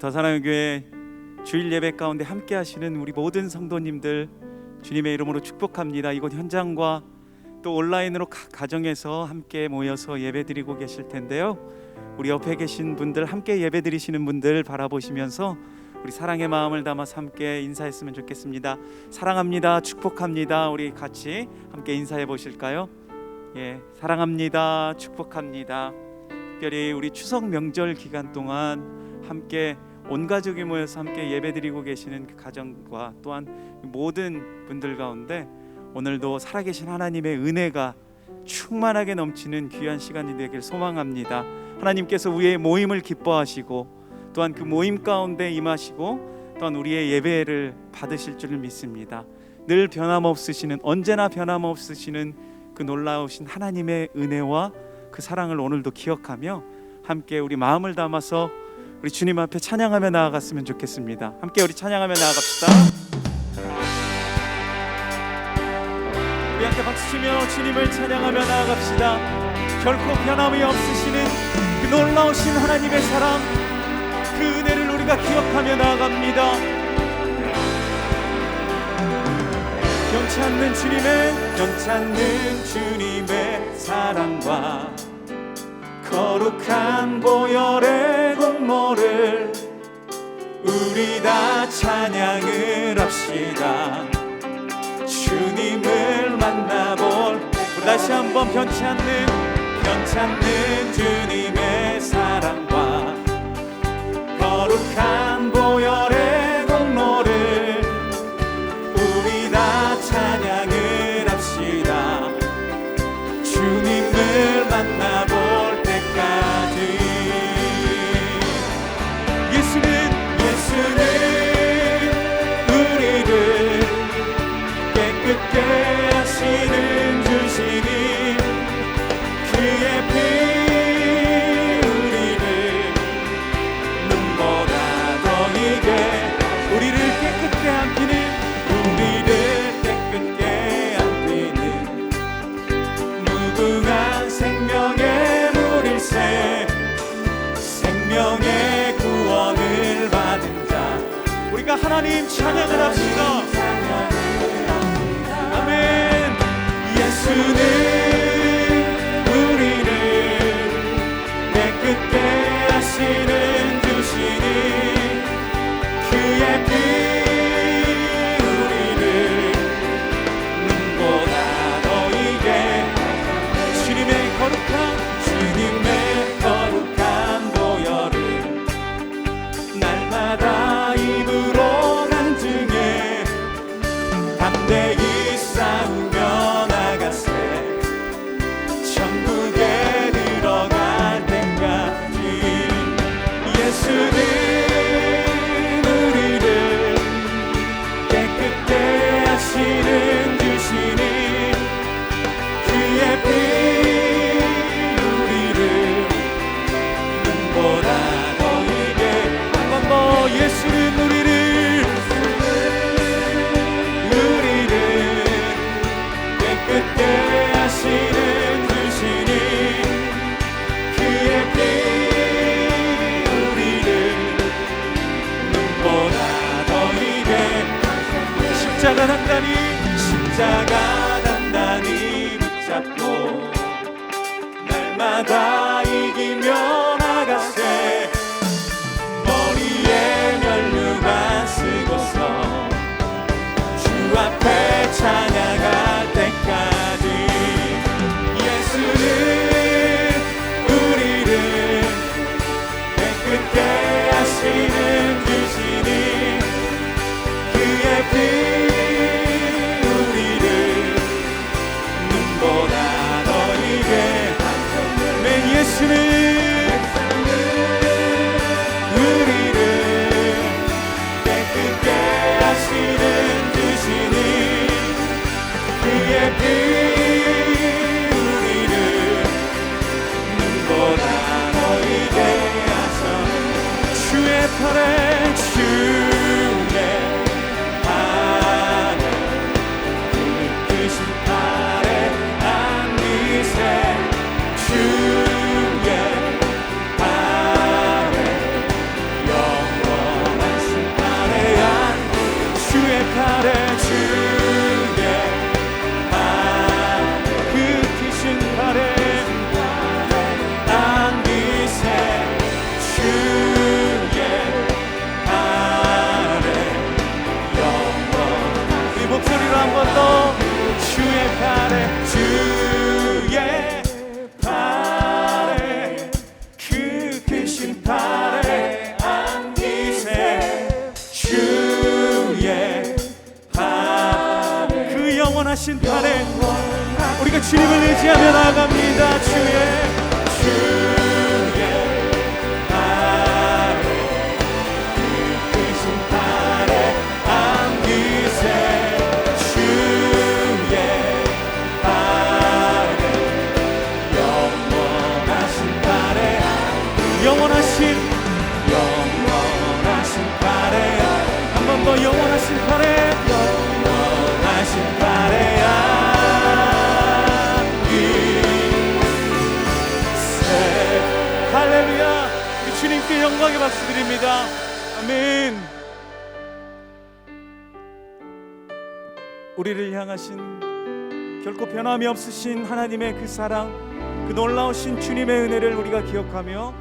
더사랑의 교회 주일 예배 가운데 함께 하시는 우리 모든 성도님들 주님의 이름으로 축복합니다. 이곳 현장과 또 온라인으로 각 가정에서 함께 모여서 예배 드리고 계실 텐데요, 우리 옆에 계신 분들, 함께 예배 드리시는 분들 바라보시면서 우리 사랑의 마음을 담아서 함께 인사했으면 좋겠습니다. 사랑합니다, 축복합니다. 우리 같이 함께 인사해 보실까요? 예, 사랑합니다, 축복합니다. 특별히 우리 추석 명절 기간 동안 함께 온 가족이 모여서 함께 예배드리고 계시는 그 가정과 또한 모든 분들 가운데 오늘도 살아계신 하나님의 은혜가 충만하게 넘치는 귀한 시간이 되길 소망합니다. 하나님께서 우리의 모임을 기뻐하시고 또한 그 모임 가운데 임하시고 또한 우리의 예배를 받으실 줄을 믿습니다. 늘 변함없으시는, 언제나 변함없으시는 그 놀라우신 하나님의 은혜와 그 사랑을 오늘도 기억하며 함께 우리 마음을 담아서 우리 주님 앞에 찬양하며 나아갔으면 좋겠습니다. 함께 우리 찬양하며 나아갑시다. 우리 함께 박수치며 주님을 찬양하며 나아갑시다. 결코 변함이 없으시는 그 놀라우신 하나님의 사랑, 그 은혜를 우리가 기억하며 나아갑니다. 변찮는 주님의 사랑과 거룩한 보혈의 공로를 우리 다 찬양을 합시다. 주님을 만나볼, 다시 한번 변찮는 주님의 사랑과 거룩한 보혈의 공로를 우리 다 찬양을 합시다. 주님을 만나볼 때까지. 예수는 우리를 깨끗게 하시는 주시니 그의 피 우리를 눈보다 더 이게 우리를 깨끗게 안기는, 우리를 깨끗게 안기는 무궁한 생명의 물일새, 생명의 구원을 받은 자. 우리가 하나님 찬양을 합시다. 아멘. 예수는 우리를 깨끗게 하시는 주시니 그의 피 우리를 눈보다 더 이게 주님의 거룩한 보혈을 날마다 입으로 간증해 담대히 싸우며 나가세 천국에 들어갈 때까지. 예수는 우리를 깨끗게 하시는 주시니 그의 피 우리를 눈보다 더 이게. 한 번 더. 예수는 우리를 깨끗게 하시는 주시니 그의 피 우리를 눈보다 더 이게. 십자가 단단히 붙잡고 날마다 이기며 나가세 머리에 면류관 쓰고서 주 앞에 찬양할 때까지. 예수는 우리를 깨끗게 하시는 주시니 그의 피 우리를 눈보다 더 이게. 내 예수는 우리를 깨끗게 하시는 주시니 그의 피 우리를 눈보다 더 이게 하셔. 주의 팔에 그 크신 팔에 안기세 주의 팔에 영원 영원하신 판에 우리가 주님을 의지하며 나아갑니다. 주의 아래 이끄신 팔에 안기세 주의 아래 영원하신 팔에 영원하신 팔에 한 번 더 영원하신 팔에 영원하신 팔에 할렐루야. 우리 주님께 영광의 박수 드립니다. 아멘. 우리를 향하신 결코 변함이 없으신 하나님의 그 사랑, 그 놀라우신 주님의 은혜를 우리가 기억하며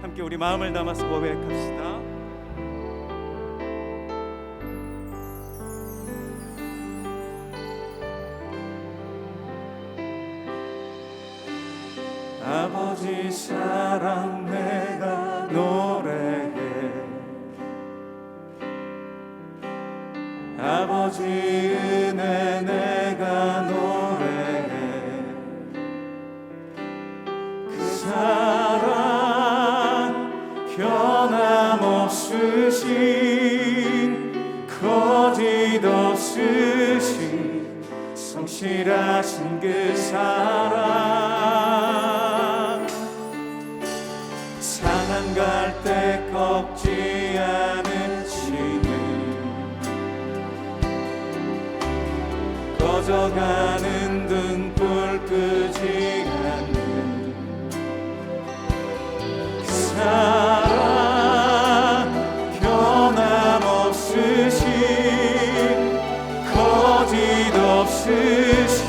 함께 우리 마음을 담아서 고백합시다. 아버지 사랑 내가 노래해 아버지 은혜 내가 노래해 그 사랑 변함없으신 거짓 없으신 성실하신 그 사랑 갈대 꺾지 않으시는 꺼져가는 등불 끄지 않는 그 사랑 변함없으신 거짓 없으신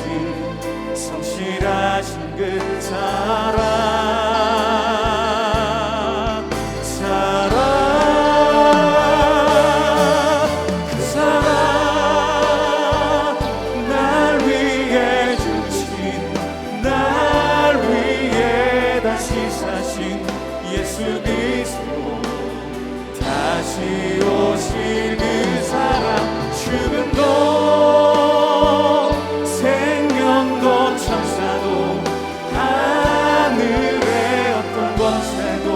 성실하신 그 사랑 오실 그 사랑 죽음도 생명도 천사도 하늘의 어떤 권세도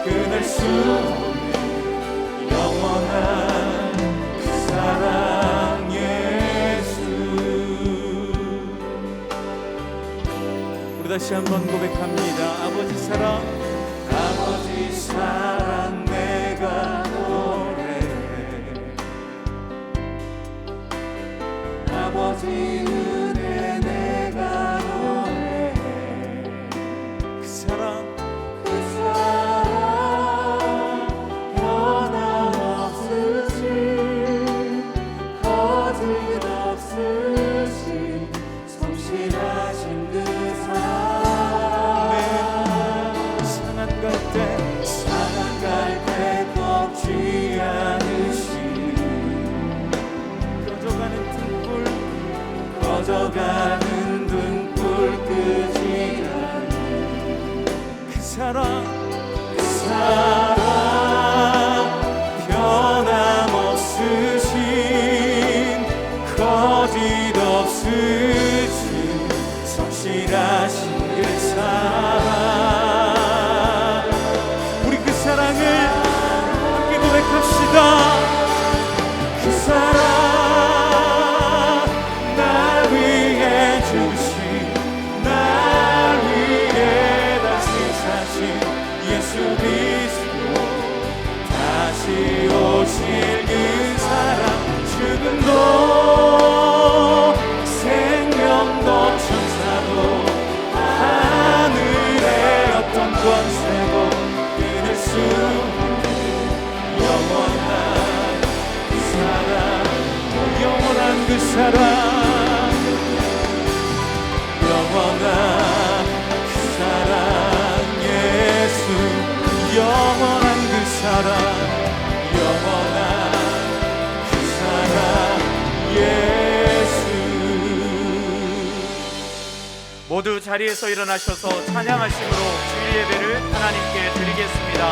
끊을 수 없는 영원한 그 사랑 예수. 우리 다시 한번 고백합니다. 아버지 사랑 내가 아버지 은혜 내가 노래해 그 사랑 변함없으신 거짓 없으신 성실하신 그 사랑 상한 갈대 꺾지 않으신 꺼져가는 등불 끄지 않는 그 사랑 변함없으신 거짓 없으신 성실하신 그 사랑 우리 그 사랑을 함께 고백합시다. 그 사랑 오실 그 사랑 죽음도 생명도 천사도 하늘의 어떤 권세도 끊을 수 없는 영원한 그 사랑 영원한 그 사랑 영원한 그 사랑 예수 영원한 그 사랑 영원한 그 사랑 예수. 모두 자리에서 일어나셔서 찬양하심으로 주일 예배를 하나님께 드리겠습니다.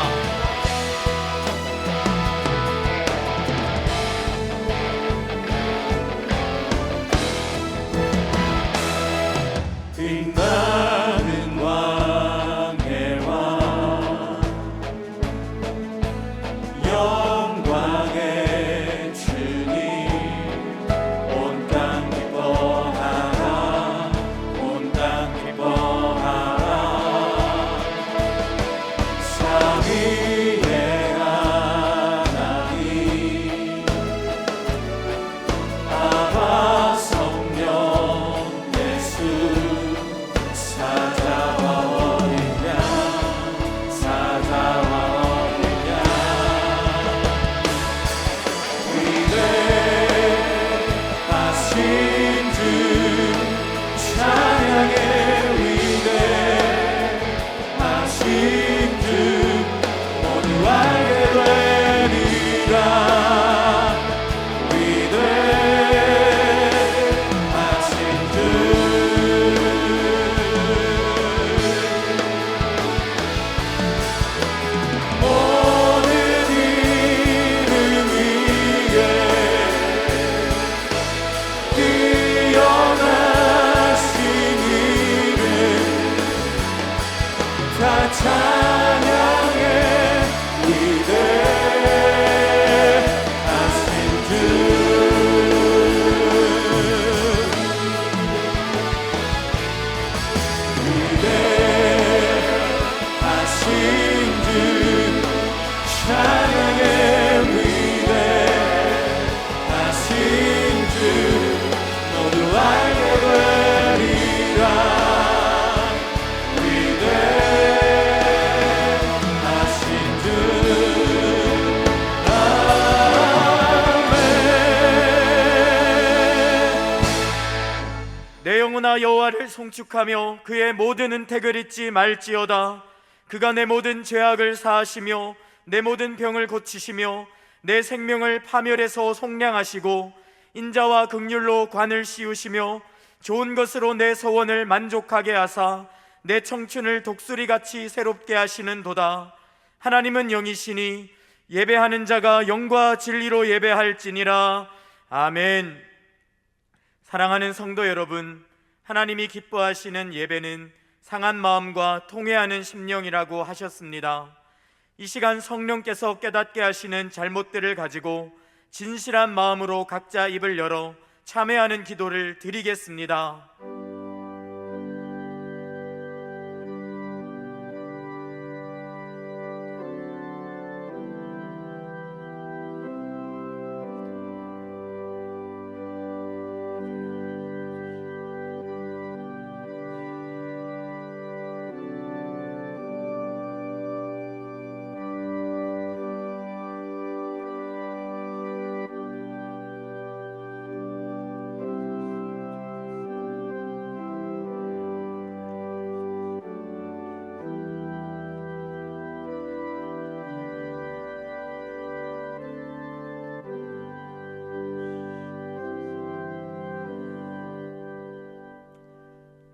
그러나 여호와를 송축하며 그의 모든 은택을 잊지 말지어다. 그가 내 모든 죄악을 사하시며 내 모든 병을 고치시며 내 생명을 파멸에서 속량하시고 인자와 긍휼로 관을 씌우시며 좋은 것으로 내 소원을 만족하게 하사 내 청춘을 독수리같이 새롭게 하시는도다. 하나님은 영이시니 예배하는 자가 영과 진리로 예배할지니라. 아멘. 사랑하는 성도 여러분, 하나님이 기뻐하시는 예배는 상한 마음과 통회하는 심령이라고 하셨습니다. 이 시간 성령께서 깨닫게 하시는 잘못들을 가지고 진실한 마음으로 각자 입을 열어 참회하는 기도를 드리겠습니다.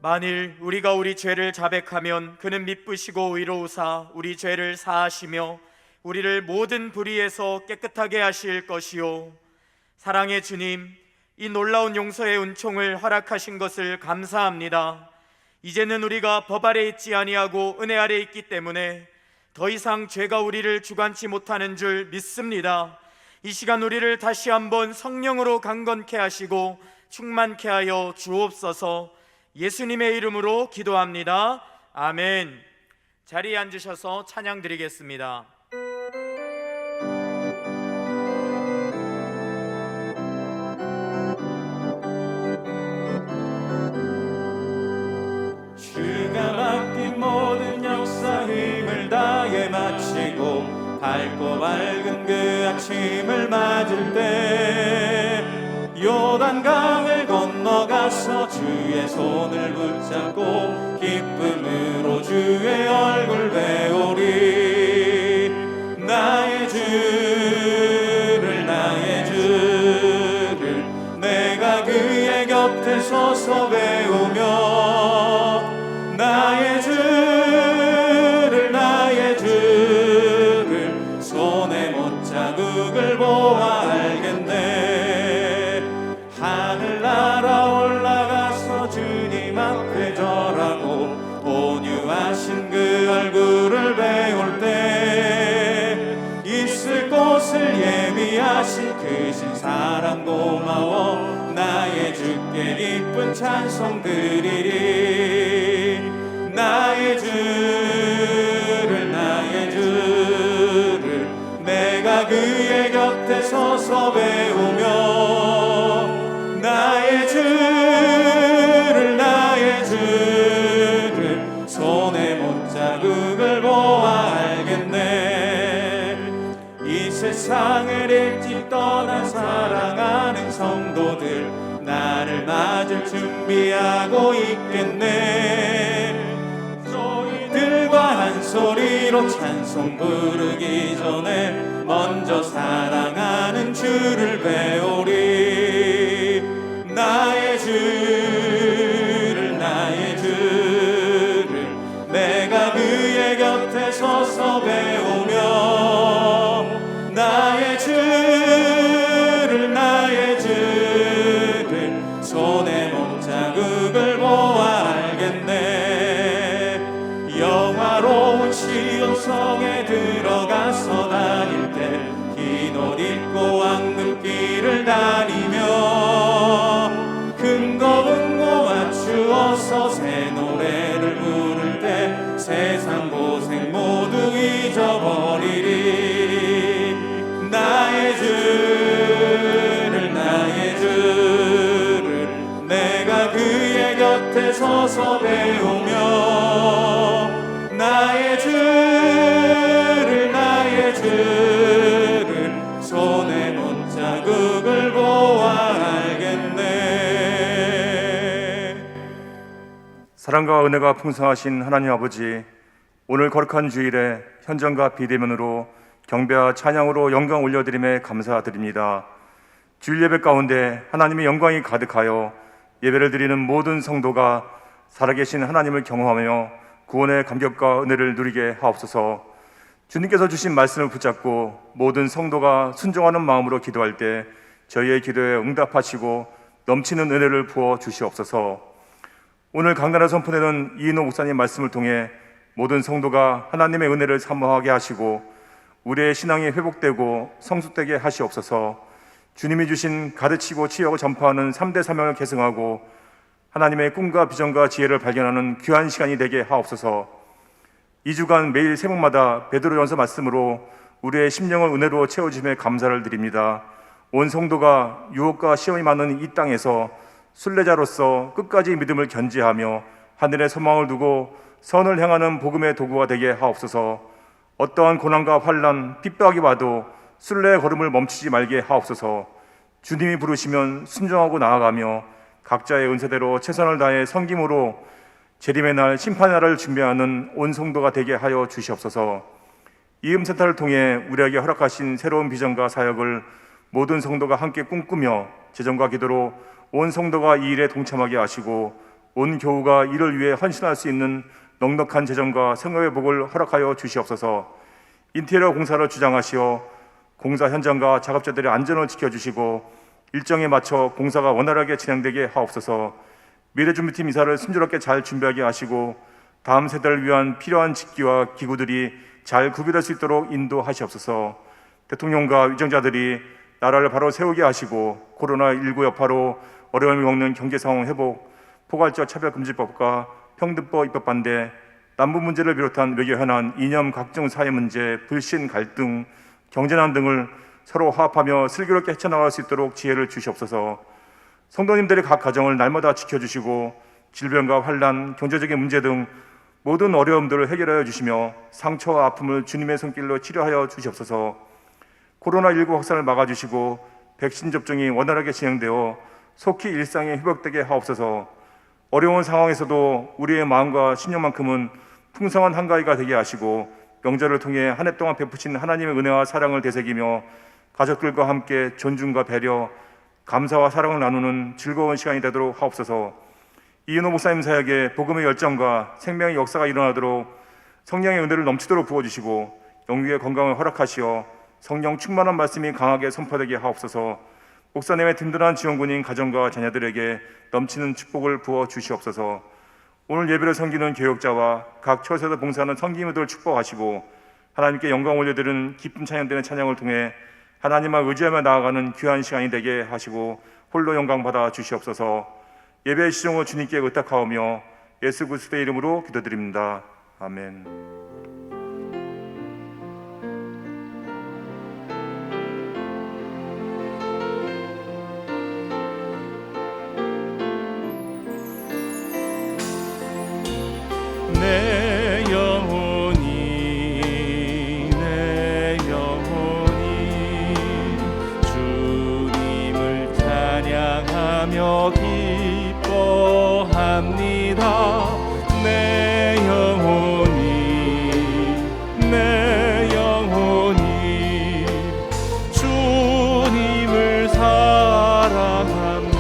만일 우리가 우리 죄를 자백하면 그는 미쁘시고 의로우사 우리 죄를 사하시며 우리를 모든 불의에서 깨끗하게 하실 것이요. 사랑의 주님, 이 놀라운 용서의 은총을 허락하신 것을 감사합니다. 이제는 우리가 법 아래 있지 아니하고 은혜 아래 있기 때문에 더 이상 죄가 우리를 주관치 못하는 줄 믿습니다. 이 시간 우리를 다시 한번 성령으로 강건케 하시고 충만케 하여 주옵소서. 예수님의 이름으로 기도합니다. 아멘. 자리에 앉으셔서 찬양 드리겠습니다. 주가 맡긴 모든 역사 힘을 다해 마치고 밝고 밝은 그 아침을 맞을 때 요단강을 건너가서 주의 손을 붙잡고 기쁨으로 주의 얼굴 배우리. 나의 주를 내가 그의 곁에 서서 배우며 나의 주를 손에 못자국을 보아 알겠네. 하늘나라 올라가서 주님 앞에 절하고 온유하신 그 얼굴을 배울 때 있을 곳을 예비하신 크신 사랑 고마워 나의 주께 기쁜 찬송 드리리. 나의 주를 내가 그의 곁에 서서 배우며 나의 주를 손에 못자국을 보아 알겠네. 이 세상을 일찍 떠난 사랑하는 성도들 나를 맞을 준비하고 있겠네. 저희들과 한 소리로 찬송 부르기 전에 먼저 사랑하는 주를 배우리. 나의 주를 내가 그의 곁에 서서 배우며 나의 주를 손에 못자국을 보아 알겠네. 영화로운 시온성에 들어가서 다닐 때 흰 옷 입고 왕눈길을 다니며 금거운고 맞추어서 새 노래를 부를 때 세상 고생 모두 잊어버리리. 나의 주를 내가 그의 곁에 서서 배우며 나의 주를 손에 못자국을 보아 알겠네. 사랑과 은혜가 풍성하신 하나님 아버지, 오늘 거룩한 주일에 현장과 비대면으로 경배와 찬양으로 영광 올려드림에 감사드립니다. 주일 예배 가운데 하나님의 영광이 가득하여 예배를 드리는 모든 성도가 살아계신 하나님을 경험하며 구원의 감격과 은혜를 누리게 하옵소서. 주님께서 주신 말씀을 붙잡고 모든 성도가 순종하는 마음으로 기도할 때 저희의 기도에 응답하시고 넘치는 은혜를 부어 주시옵소서. 오늘 강단에 선포되는 이인호 목사님 말씀을 통해 모든 성도가 하나님의 은혜를 사모하게 하시고 우리의 신앙이 회복되고 성숙되게 하시옵소서. 주님이 주신 가르치고 치유하고 전파하는 3대 사명을 계승하고 하나님의 꿈과 비전과 지혜를 발견하는 귀한 시간이 되게 하옵소서. 2주간 매일 새벽마다 베드로전서 말씀으로 우리의 심령을 은혜로 채워주심에 감사를 드립니다. 온 성도가 유혹과 시험이 많은 이 땅에서 순례자로서 끝까지 믿음을 견지하며 하늘의 소망을 두고 선을 향하는 복음의 도구가 되게 하옵소서. 어떠한 고난과 환난, 핍박이 와도 순례의 걸음을 멈추지 말게 하옵소서. 주님이 부르시면 순종하고 나아가며 각자의 은사대로 최선을 다해 섬김으로 재림의 날, 심판의 날을 준비하는 온 성도가 되게 하여 주시옵소서. 이음센터를 통해 우리에게 허락하신 새로운 비전과 사역을 모든 성도가 함께 꿈꾸며 재정과 기도로 온 성도가 이 일에 동참하게 하시고 온 교우가 이를 위해 헌신할 수 있는 넉넉한 재정과 성령의 복을 허락하여 주시옵소서. 인테리어 공사를 주장하시어 공사 현장과 작업자들의 안전을 지켜주시고 일정에 맞춰 공사가 원활하게 진행되게 하옵소서. 미래준비팀 이사를 순조롭게 잘 준비하게 하시고 다음 세대를 위한 필요한 직기와 기구들이 잘 구비될 수 있도록 인도하시옵소서. 대통령과 위정자들이 나라를 바로 세우게 하시고 코로나19 여파로 어려움을 겪는 경제상황 회복, 포괄적 차별금지법과 평등법 입법 반대, 남북 문제를 비롯한 외교 현안, 이념 각종 사회 문제, 불신, 갈등, 경제난 등을 서로 화합하며 슬기롭게 헤쳐나갈 수 있도록 지혜를 주시옵소서. 성도님들의 각 가정을 날마다 지켜주시고 질병과 환난, 경제적인 문제 등 모든 어려움들을 해결하여 주시며 상처와 아픔을 주님의 손길로 치료하여 주시옵소서. 코로나19 확산을 막아주시고 백신 접종이 원활하게 진행되어 속히 일상이 회복되게 하옵소서. 어려운 상황에서도 우리의 마음과 신념만큼은 풍성한 한가위가 되게 하시고 명절을 통해 한 해 동안 베푸신 하나님의 은혜와 사랑을 되새기며 가족들과 함께 존중과 배려, 감사와 사랑을 나누는 즐거운 시간이 되도록 하옵소서. 이은호 목사님 사역에 복음의 열정과 생명의 역사가 일어나도록 성령의 은혜를 넘치도록 부어주시고 영육의 건강을 허락하시어 성령 충만한 말씀이 강하게 선포되게 하옵소서. 목사님의 든든한 지원군인 가정과 자녀들에게 넘치는 축복을 부어 주시옵소서. 오늘 예배를 섬기는 교역자와 각 처소에서 봉사하는 섬김이들 축복하시고 하나님께 영광 올려드리는 기쁨 찬양되는 찬양을 통해 하나님을 의지하며 나아가는 귀한 시간이 되게 하시고 홀로 영광 받아 주시옵소서. 예배의 시종을 주님께 의탁하오며 예수 그리스도의 이름으로 기도드립니다. 아멘. 내 영혼이 주님을 찬양하며 기뻐합니다. 내 영혼이 주님을 사랑합니다.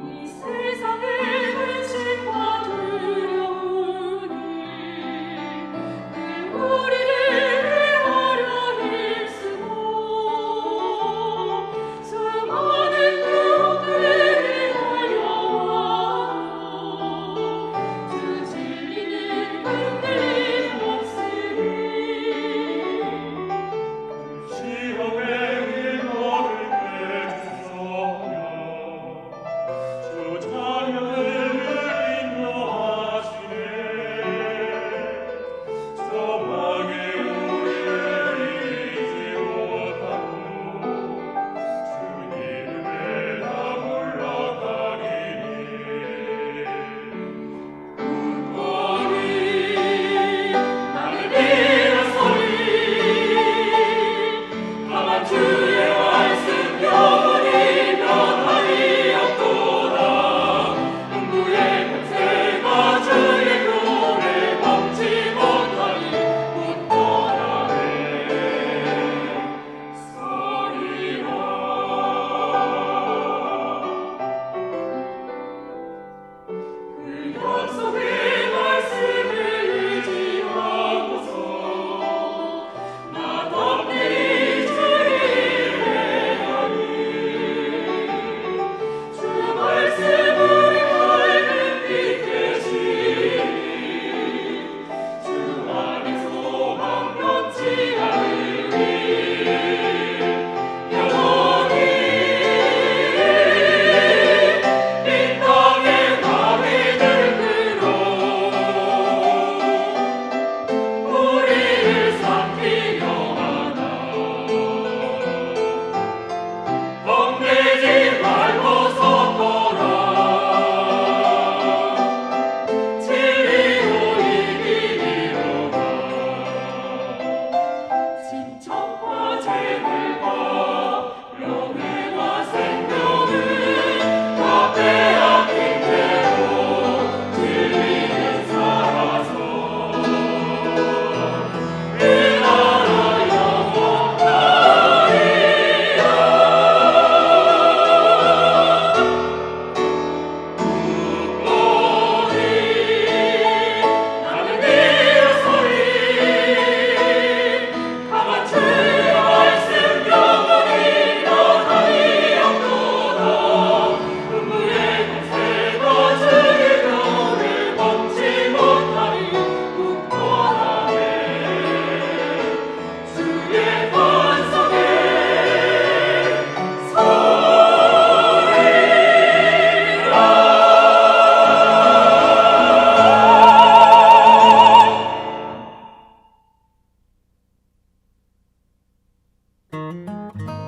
이 세상의 근심과 두려움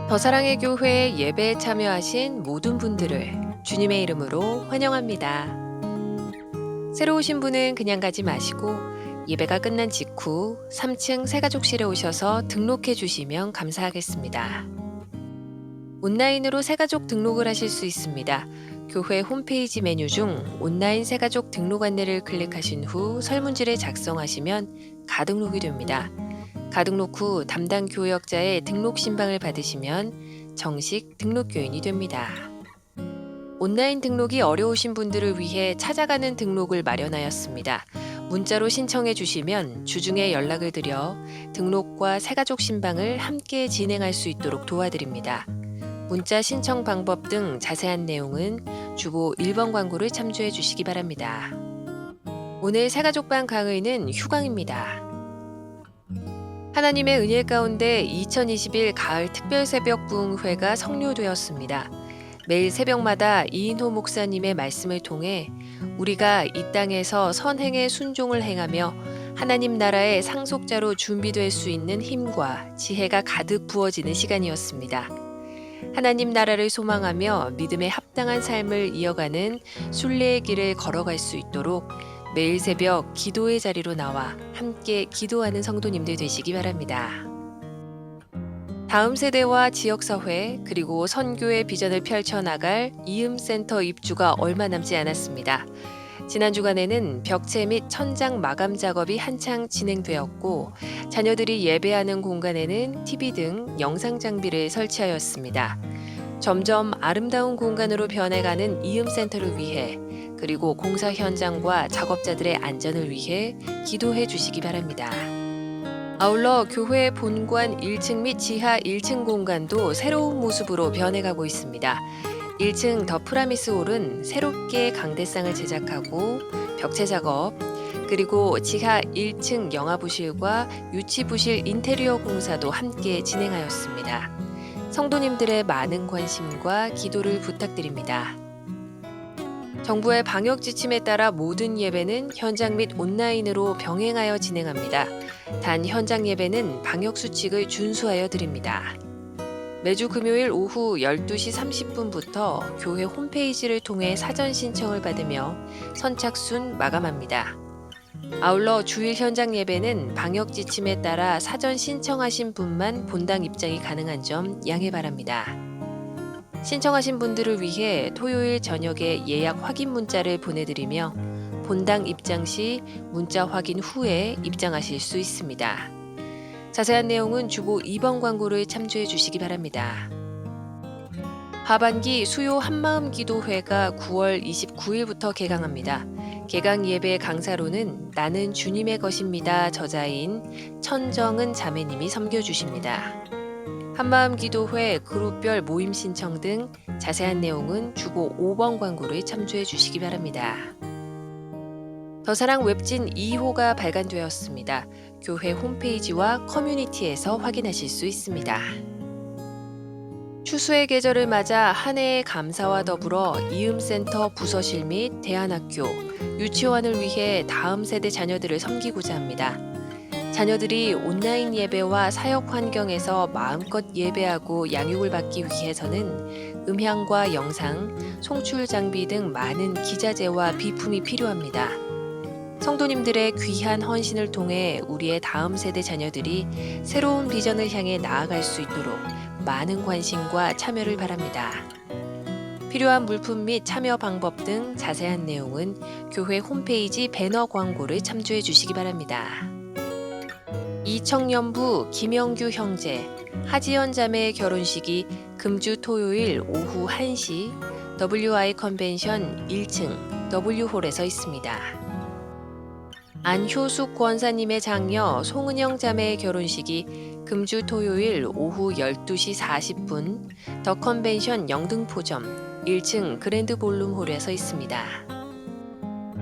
더사랑의 교회 예배에 참여하신 모든 분들을 주님의 이름으로 환영합니다. 새로 오신 분은 그냥 가지 마시고 예배가 끝난 직후 3층 새가족실에 오셔서 등록해 주시면 감사하겠습니다. 온라인으로 새가족 등록을 하실 수 있습니다. 교회 홈페이지 메뉴 중 온라인 새가족 등록 안내를 클릭하신 후 설문지를 작성하시면 가등록이 됩니다. 가등록 후 담당 교역자의 등록 신방을 받으시면 정식 등록교인이 됩니다. 온라인 등록이 어려우신 분들을 위해 찾아가는 등록을 마련하였습니다. 문자로 신청해 주시면 주중에 연락을 드려 등록과 새가족 신방을 함께 진행할 수 있도록 도와드립니다. 문자 신청 방법 등 자세한 내용은 주보 1번 광고를 참조해 주시기 바랍니다. 오늘 새가족반 강의는 휴강입니다. 하나님의 은혜 가운데 2021 가을 특별 새벽 부흥회가 성료되었습니다. 매일 새벽마다 이인호 목사님의 말씀을 통해 우리가 이 땅에서 선행의 순종을 행하며 하나님 나라의 상속자로 준비될 수 있는 힘과 지혜가 가득 부어지는 시간이었습니다. 하나님 나라를 소망하며 믿음에 합당한 삶을 이어가는 순례의 길을 걸어갈 수 있도록 매일 새벽 기도의 자리로 나와 함께 기도하는 성도님들 되시기 바랍니다. 다음 세대와 지역사회 그리고 선교의 비전을 펼쳐나갈 이음센터 입주가 얼마 남지 않았습니다. 지난 주간에는 벽체 및 천장 마감 작업이 한창 진행되었고 자녀들이 예배하는 공간에는 TV 등 영상 장비를 설치하였습니다. 점점 아름다운 공간으로 변해가는 이음센터를 위해 그리고 공사 현장과 작업자들의 안전을 위해 기도해 주시기 바랍니다. 아울러 교회 본관 1층 및 지하 1층 공간도 새로운 모습으로 변해가고 있습니다. 1층 더 프라미스 홀은 새롭게 강대상을 제작하고 벽체 작업, 그리고 지하 1층 영화부실과 유치부실 인테리어 공사도 함께 진행하였습니다. 성도님들의 많은 관심과 기도를 부탁드립니다. 정부의 방역 지침에 따라 모든 예배는 현장 및 온라인으로 병행하여 진행합니다. 단 현장 예배는 방역 수칙을 준수하여 드립니다. 매주 금요일 오후 12시 30분부터 교회 홈페이지를 통해 사전 신청을 받으며 선착순 마감합니다. 아울러 주일 현장 예배는 방역 지침에 따라 사전 신청하신 분만 본당 입장이 가능한 점 양해 바랍니다. 신청하신 분들을 위해 토요일 저녁에 예약 확인 문자를 보내드리며 본당 입장 시 문자 확인 후에 입장하실 수 있습니다. 자세한 내용은 주보 2번 광고를 참조해 주시기 바랍니다. 하반기 수요 한마음 기도회가 9월 29일부터 개강합니다. 개강 예배 강사로는 나는 주님의 것입니다 저자인 천정은 자매님이 섬겨주십니다. 한마음 기도회 그룹별 모임 신청 등 자세한 내용은 주보 5번 광고를 참조해 주시기 바랍니다. 더사랑 웹진 2호가 발간되었습니다. 교회 홈페이지와 커뮤니티에서 확인하실 수 있습니다. 추수의 계절을 맞아 한 해의 감사와 더불어 이음센터 부서실 및 대안학교, 유치원을 위해 다음 세대 자녀들을 섬기고자 합니다. 자녀들이 온라인 예배와 사역 환경에서 마음껏 예배하고 양육을 받기 위해서는 음향과 영상, 송출 장비 등 많은 기자재와 비품이 필요합니다. 성도님들의 귀한 헌신을 통해 우리의 다음 세대 자녀들이 새로운 비전을 향해 나아갈 수 있도록 많은 관심과 참여를 바랍니다. 필요한 물품 및 참여 방법 등 자세한 내용은 교회 홈페이지 배너 광고를 참조해 주시기 바랍니다. 이청년부 김영규 형제, 하지연 자매의 결혼식이 금주 토요일 오후 1시 WI 컨벤션 1층 W홀에서 있습니다. 안효숙 권사님의 장녀 송은영 자매의 결혼식이 금주 토요일 오후 12시 40분 더 컨벤션 영등포점 1층 그랜드 볼룸홀에서 있습니다.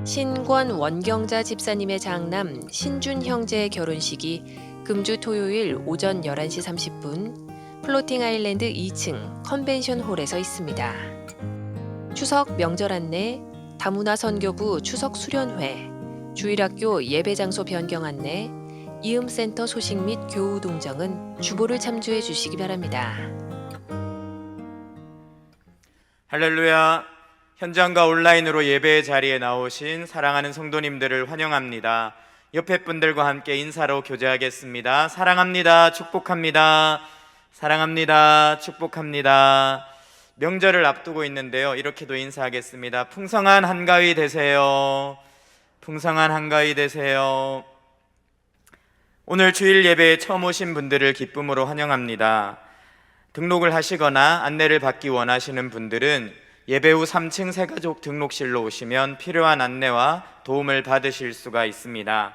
신권 원경자 집사님의 장남 신준 형제의 결혼식이 금주 토요일 오전 11시 30분 플로팅 아일랜드 2층 컨벤션 홀에서 있습니다. 추석 명절 안내, 다문화 선교부 추석 수련회, 주일학교 예배 장소 변경 안내, 이음센터 소식 및 교우 동정은 주보를 참조해 주시기 바랍니다. 할렐루야. 현장과 온라인으로 예배의 자리에 나오신 사랑하는 성도님들을 환영합니다. 옆에 분들과 함께 인사로 교제하겠습니다. 사랑합니다. 축복합니다. 사랑합니다. 축복합니다. 명절을 앞두고 있는데요. 이렇게도 인사하겠습니다. 풍성한 한가위 되세요. 풍성한 한가위 되세요. 오늘 주일 예배에 처음 오신 분들을 기쁨으로 환영합니다. 등록을 하시거나 안내를 받기 원하시는 분들은 예배 후 3층 새가족 등록실로 오시면 필요한 안내와 도움을 받으실 수가 있습니다.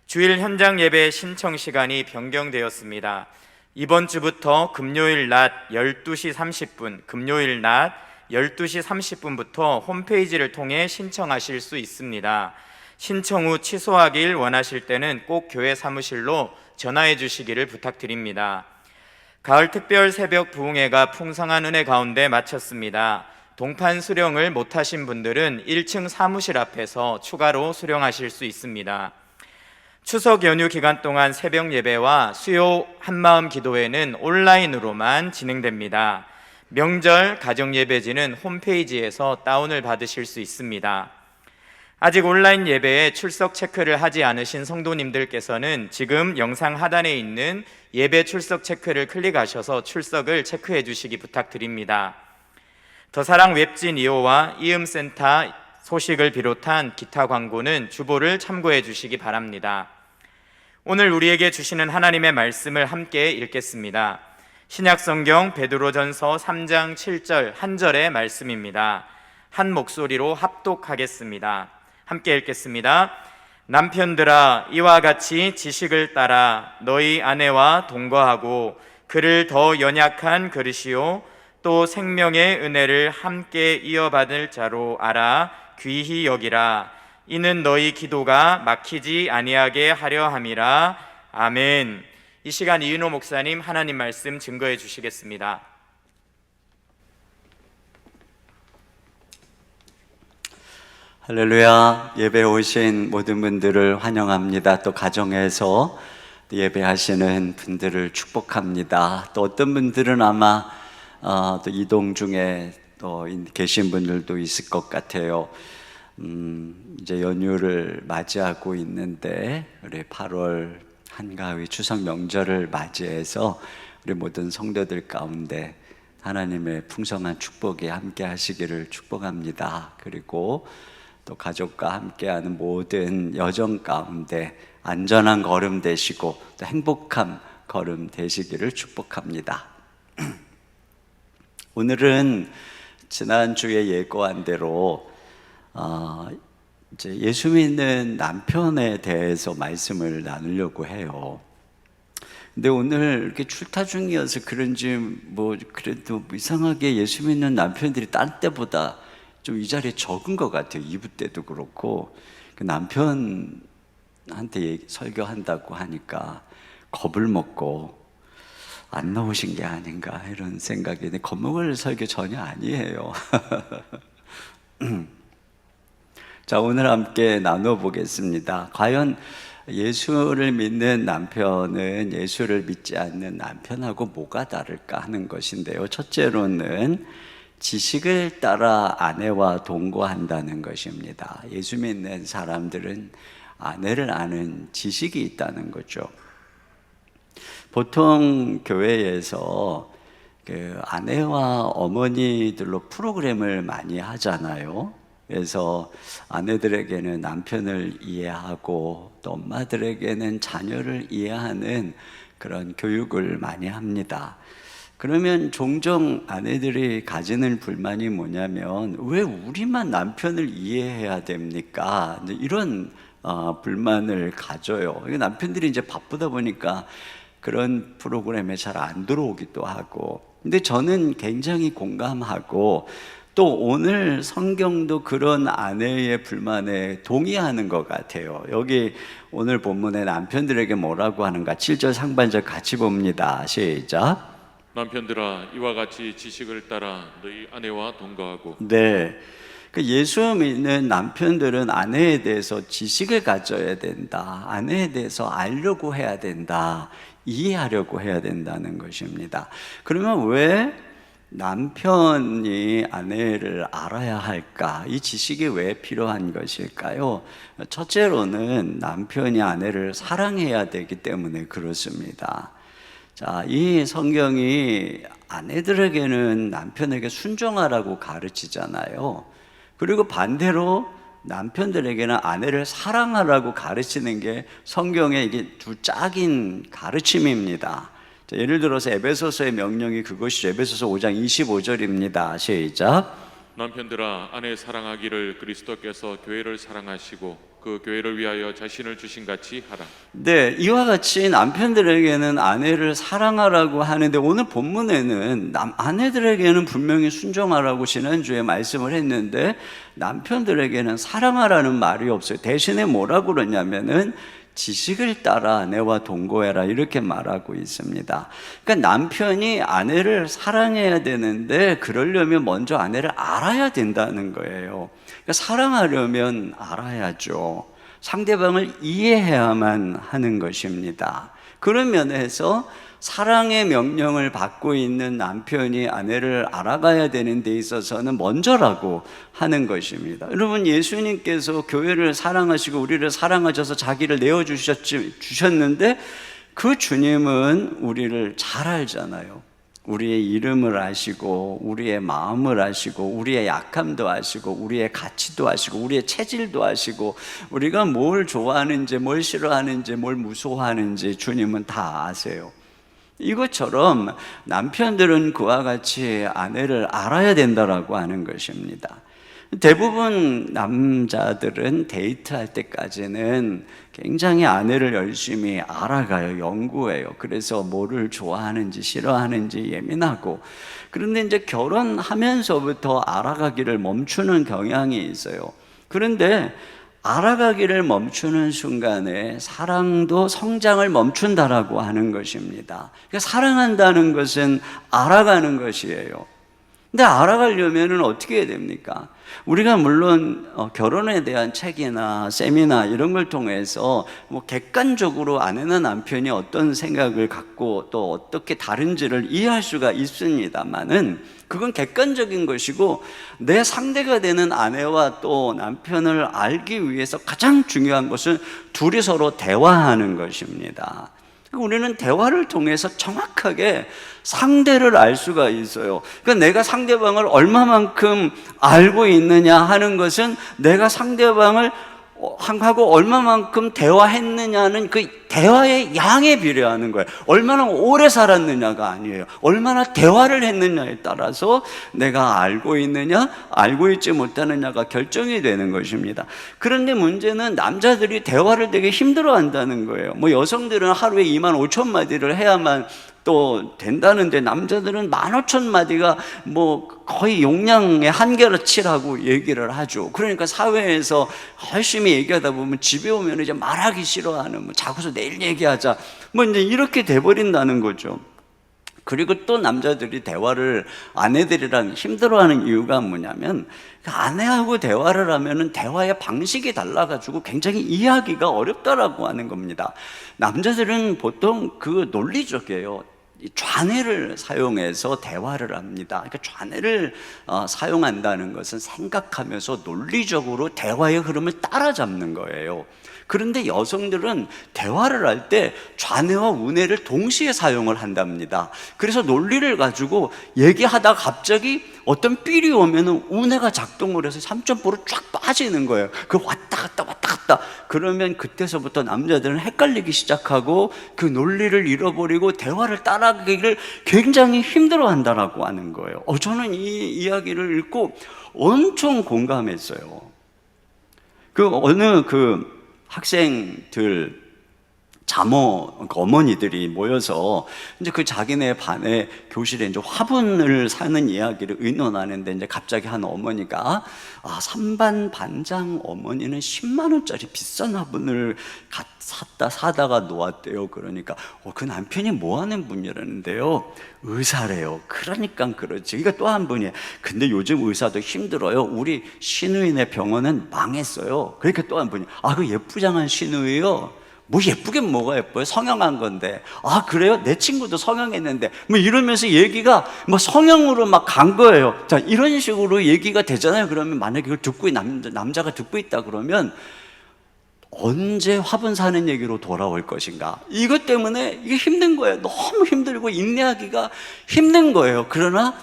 주일 현장 예배 신청 시간이 변경되었습니다. 이번 주부터 금요일 낮 12시 30분, 금요일 낮 12시 30분부터 홈페이지를 통해 신청하실 수 있습니다. 신청 후 취소하길 원하실 때는 꼭 교회 사무실로 전화해 주시기를 부탁드립니다. 가을 특별 새벽 부흥회가 풍성한 은혜 가운데 마쳤습니다. 동판 수령을 못하신 분들은 1층 사무실 앞에서 추가로 수령하실 수 있습니다. 추석 연휴 기간 동안 새벽 예배와 수요 한마음 기도회는 온라인으로만 진행됩니다. 명절 가정 예배지는 홈페이지에서 다운을 받으실 수 있습니다. 아직 온라인 예배에 출석 체크를 하지 않으신 성도님들께서는 지금 영상 하단에 있는 예배 출석 체크를 클릭하셔서 출석을 체크해 주시기 부탁드립니다. 더사랑 웹진 2호와 이음센터 소식을 비롯한 기타 광고는 주보를 참고해 주시기 바랍니다. 오늘 우리에게 주시는 하나님의 말씀을 함께 읽겠습니다. 신약성경 베드로전서 3장 7절 한 절의 말씀입니다. 한 목소리로 합독하겠습니다. 함께 읽겠습니다. 남편들아, 이와 같이 지식을 따라 너희 아내와 동거하고 그를 더 연약한 그릇이요 또 생명의 은혜를 함께 이어받을 자로 알아 귀히 여기라. 이는 너희 기도가 막히지 아니하게 하려 함이라. 아멘. 이 시간 이은호 목사님 하나님 말씀 증거해 주시겠습니다. 할렐루야. 예배 오신 모든 분들을 환영합니다. 또 가정에서 예배하시는 분들을 축복합니다. 또 어떤 분들은 아마 또 이동 중에 또 계신 분들도 있을 것 같아요. 이제 연휴를 맞이하고 있는데 우리 8월 한가위 추석 명절을 맞이해서 우리 모든 성도들 가운데 하나님의 풍성한 축복이 함께 하시기를 축복합니다. 그리고 또 가족과 함께하는 모든 여정 가운데 안전한 걸음 되시고 또 행복한 걸음 되시기를 축복합니다. 오늘은 지난주에 예고한 대로 이제 예수 믿는 남편에 대해서 말씀을 나누려고 해요. 근데 오늘 이렇게 출타 중이어서 그런지 뭐 그래도 이상하게 예수 믿는 남편들이 딴 때보다 좀 이 자리에 적은 것 같아요. 2부 때도 그렇고 그 남편한테 설교한다고 하니까 겁을 먹고 안 나오신 게 아닌가 이런 생각이 드는데 겁먹을 설교 전혀 아니에요. 자, 오늘 함께 나눠보겠습니다. 과연 예수를 믿는 남편은 예수를 믿지 않는 남편하고 뭐가 다를까 하는 것인데요. 첫째로는 지식을 따라 아내와 동거한다는 것입니다. 예수 믿는 사람들은 아내를 아는 지식이 있다는 거죠. 보통 교회에서 그 아내와 어머니들로 프로그램을 많이 하잖아요. 그래서 아내들에게는 남편을 이해하고 또 엄마들에게는 자녀를 이해하는 그런 교육을 많이 합니다. 그러면 종종 아내들이 가지는 불만이 뭐냐면 왜 우리만 남편을 이해해야 됩니까? 이런 불만을 가져요. 남편들이 이제 바쁘다 보니까 그런 프로그램에 잘 안 들어오기도 하고. 근데 저는 굉장히 공감하고 또 오늘 성경도 그런 아내의 불만에 동의하는 것 같아요. 여기 오늘 본문에 남편들에게 뭐라고 하는가? 7절 상반절 같이 봅니다. 시작. 남편들아, 이와 같이 지식을 따라 너희 아내와 동거하고. 네. 예수 믿는 남편들은 아내에 대해서 지식을 가져야 된다, 아내에 대해서 알려고 해야 된다, 이해하려고 해야 된다는 것입니다. 그러면 왜 남편이 아내를 알아야 할까? 이 지식이 왜 필요한 것일까요? 첫째로는 남편이 아내를 사랑해야 되기 때문에 그렇습니다. 자, 이 성경이 아내들에게는 남편에게 순종하라고 가르치잖아요. 그리고 반대로 남편들에게는 아내를 사랑하라고 가르치는 게 성경의 이게 두 짝인 가르침입니다. 자, 예를 들어서 에베소서의 명령이 그것이죠. 에베소서 5장 25절입니다. 시작. 남편들아 아내 사랑하기를 그리스도께서 교회를 사랑하시고 그 교회를 위하여 자신을 주신 같이 하라. 네, 이와 같이 남편들에게는 아내를 사랑하라고 하는데 오늘 본문에는 아내들에게는 분명히 순종하라고 지난주에 말씀을 했는데 남편들에게는 사랑하라는 말이 없어요. 대신에 뭐라고 그러냐면은 지식을 따라 아내와 동거해라 이렇게 말하고 있습니다. 그러니까 남편이 아내를 사랑해야 되는데 그러려면 먼저 아내를 알아야 된다는 거예요. 그러니까 사랑하려면 알아야죠. 상대방을 이해해야만 하는 것입니다. 그런 면에서 사랑의 명령을 받고 있는 남편이 아내를 알아가야 되는 데 있어서는 먼저라고 하는 것입니다. 여러분, 예수님께서 교회를 사랑하시고 우리를 사랑하셔서 자기를 내어주셨는데 그 주님은 우리를 잘 알잖아요. 우리의 이름을 아시고 우리의 마음을 아시고 우리의 약함도 아시고 우리의 가치도 아시고 우리의 체질도 아시고 우리가 뭘 좋아하는지 뭘 싫어하는지 뭘 무서워하는지 주님은 다 아세요. 이것처럼 남편들은 그와 같이 아내를 알아야 된다라고 하는 것입니다. 대부분 남자들은 데이트할 때까지는 굉장히 아내를 열심히 알아가요. 연구해요. 그래서 뭐를 좋아하는지 싫어하는지 예민하고, 그런데 이제 결혼하면서부터 알아가기를 멈추는 경향이 있어요. 그런데 알아가기를 멈추는 순간에 사랑도 성장을 멈춘다라고 하는 것입니다. 그러니까 사랑한다는 것은 알아가는 것이에요. 근데 알아가려면 어떻게 해야 됩니까? 우리가 물론 결혼에 대한 책이나 세미나 이런 걸 통해서 뭐 객관적으로 아내나 남편이 어떤 생각을 갖고 또 어떻게 다른지를 이해할 수가 있습니다만은 그건 객관적인 것이고, 내 상대가 되는 아내와 또 남편을 알기 위해서 가장 중요한 것은 둘이 서로 대화하는 것입니다. 우리는 대화를 통해서 정확하게 상대를 알 수가 있어요. 그러니까 내가 상대방을 얼마만큼 알고 있느냐 하는 것은 내가 상대방을 하고 얼마만큼 대화했느냐는 그 대화의 양에 비례하는 거예요. 얼마나 오래 살았느냐가 아니에요. 얼마나 대화를 했느냐에 따라서 내가 알고 있느냐 알고 있지 못하느냐가 결정이 되는 것입니다. 그런데 문제는 남자들이 대화를 되게 힘들어 한다는 거예요. 뭐 여성들은 하루에 25,000마디를 해야만 또 된다는데 남자들은 15,000마디가 뭐 거의 용량의 한계치라고 얘기를 하죠. 그러니까 사회에서 열심히 얘기하다 보면 집에 오면 이제 말하기 싫어하는, 뭐 자고서 내일 얘기하자, 뭐 이제 이렇게 돼버린다는 거죠. 그리고 또 남자들이 대화를 아내들이랑 힘들어하는 이유가 뭐냐면, 아내하고 대화를 하면은 대화의 방식이 달라가지고 굉장히 이해하기가 어렵다라고 하는 겁니다. 남자들은 보통 그 논리적이에요. 좌뇌를 사용해서 대화를 합니다. 그러니까 좌뇌를 사용한다는 것은 생각하면서 논리적으로 대화의 흐름을 따라잡는 거예요. 그런데 여성들은 대화를 할 때 좌뇌와 우뇌를 동시에 사용을 한답니다. 그래서 논리를 가지고 얘기하다가 갑자기 어떤 삘이 오면은 우뇌가 작동을 해서 3점포로 쫙 빠지는 거예요. 그 왔다 갔다 그러면 그때서부터 남자들은 헷갈리기 시작하고 그 논리를 잃어버리고 대화를 따라가기를 굉장히 힘들어한다라고 하는 거예요. 저는 이 이야기를 읽고 엄청 공감했어요. 어느 학생들 그러니까 어머니들이 모여서 이제 그 자기네 반의 교실에 이제 화분을 사는 이야기를 의논하는데, 이제 갑자기 한 어머니가 3반 반장 어머니는 10만 원짜리 비싼 화분을 사다가 놓았대요. 그러니까 그 남편이 뭐 하는 분이라는데요? 의사래요. 그러니까 그렇지. 그러니까 또 한 분이, 근데 요즘 의사도 힘들어요. 우리 신우이네 병원은 망했어요. 그러니까 또 한 분이, 그 예쁘장한 신우이요. 뭐 예쁘긴 뭐가 예뻐요? 성형한 건데. 그래요? 내 친구도 성형했는데. 뭐 이러면서 얘기가 뭐 성형으로 막 간 거예요. 자, 이런 식으로 얘기가 되잖아요. 그러면 만약에 이걸 듣고 남자가 듣고 있다 그러면 언제 화분 사는 얘기로 돌아올 것인가? 이것 때문에 이게 힘든 거예요. 너무 힘들고 인내하기가 힘든 거예요. 그러나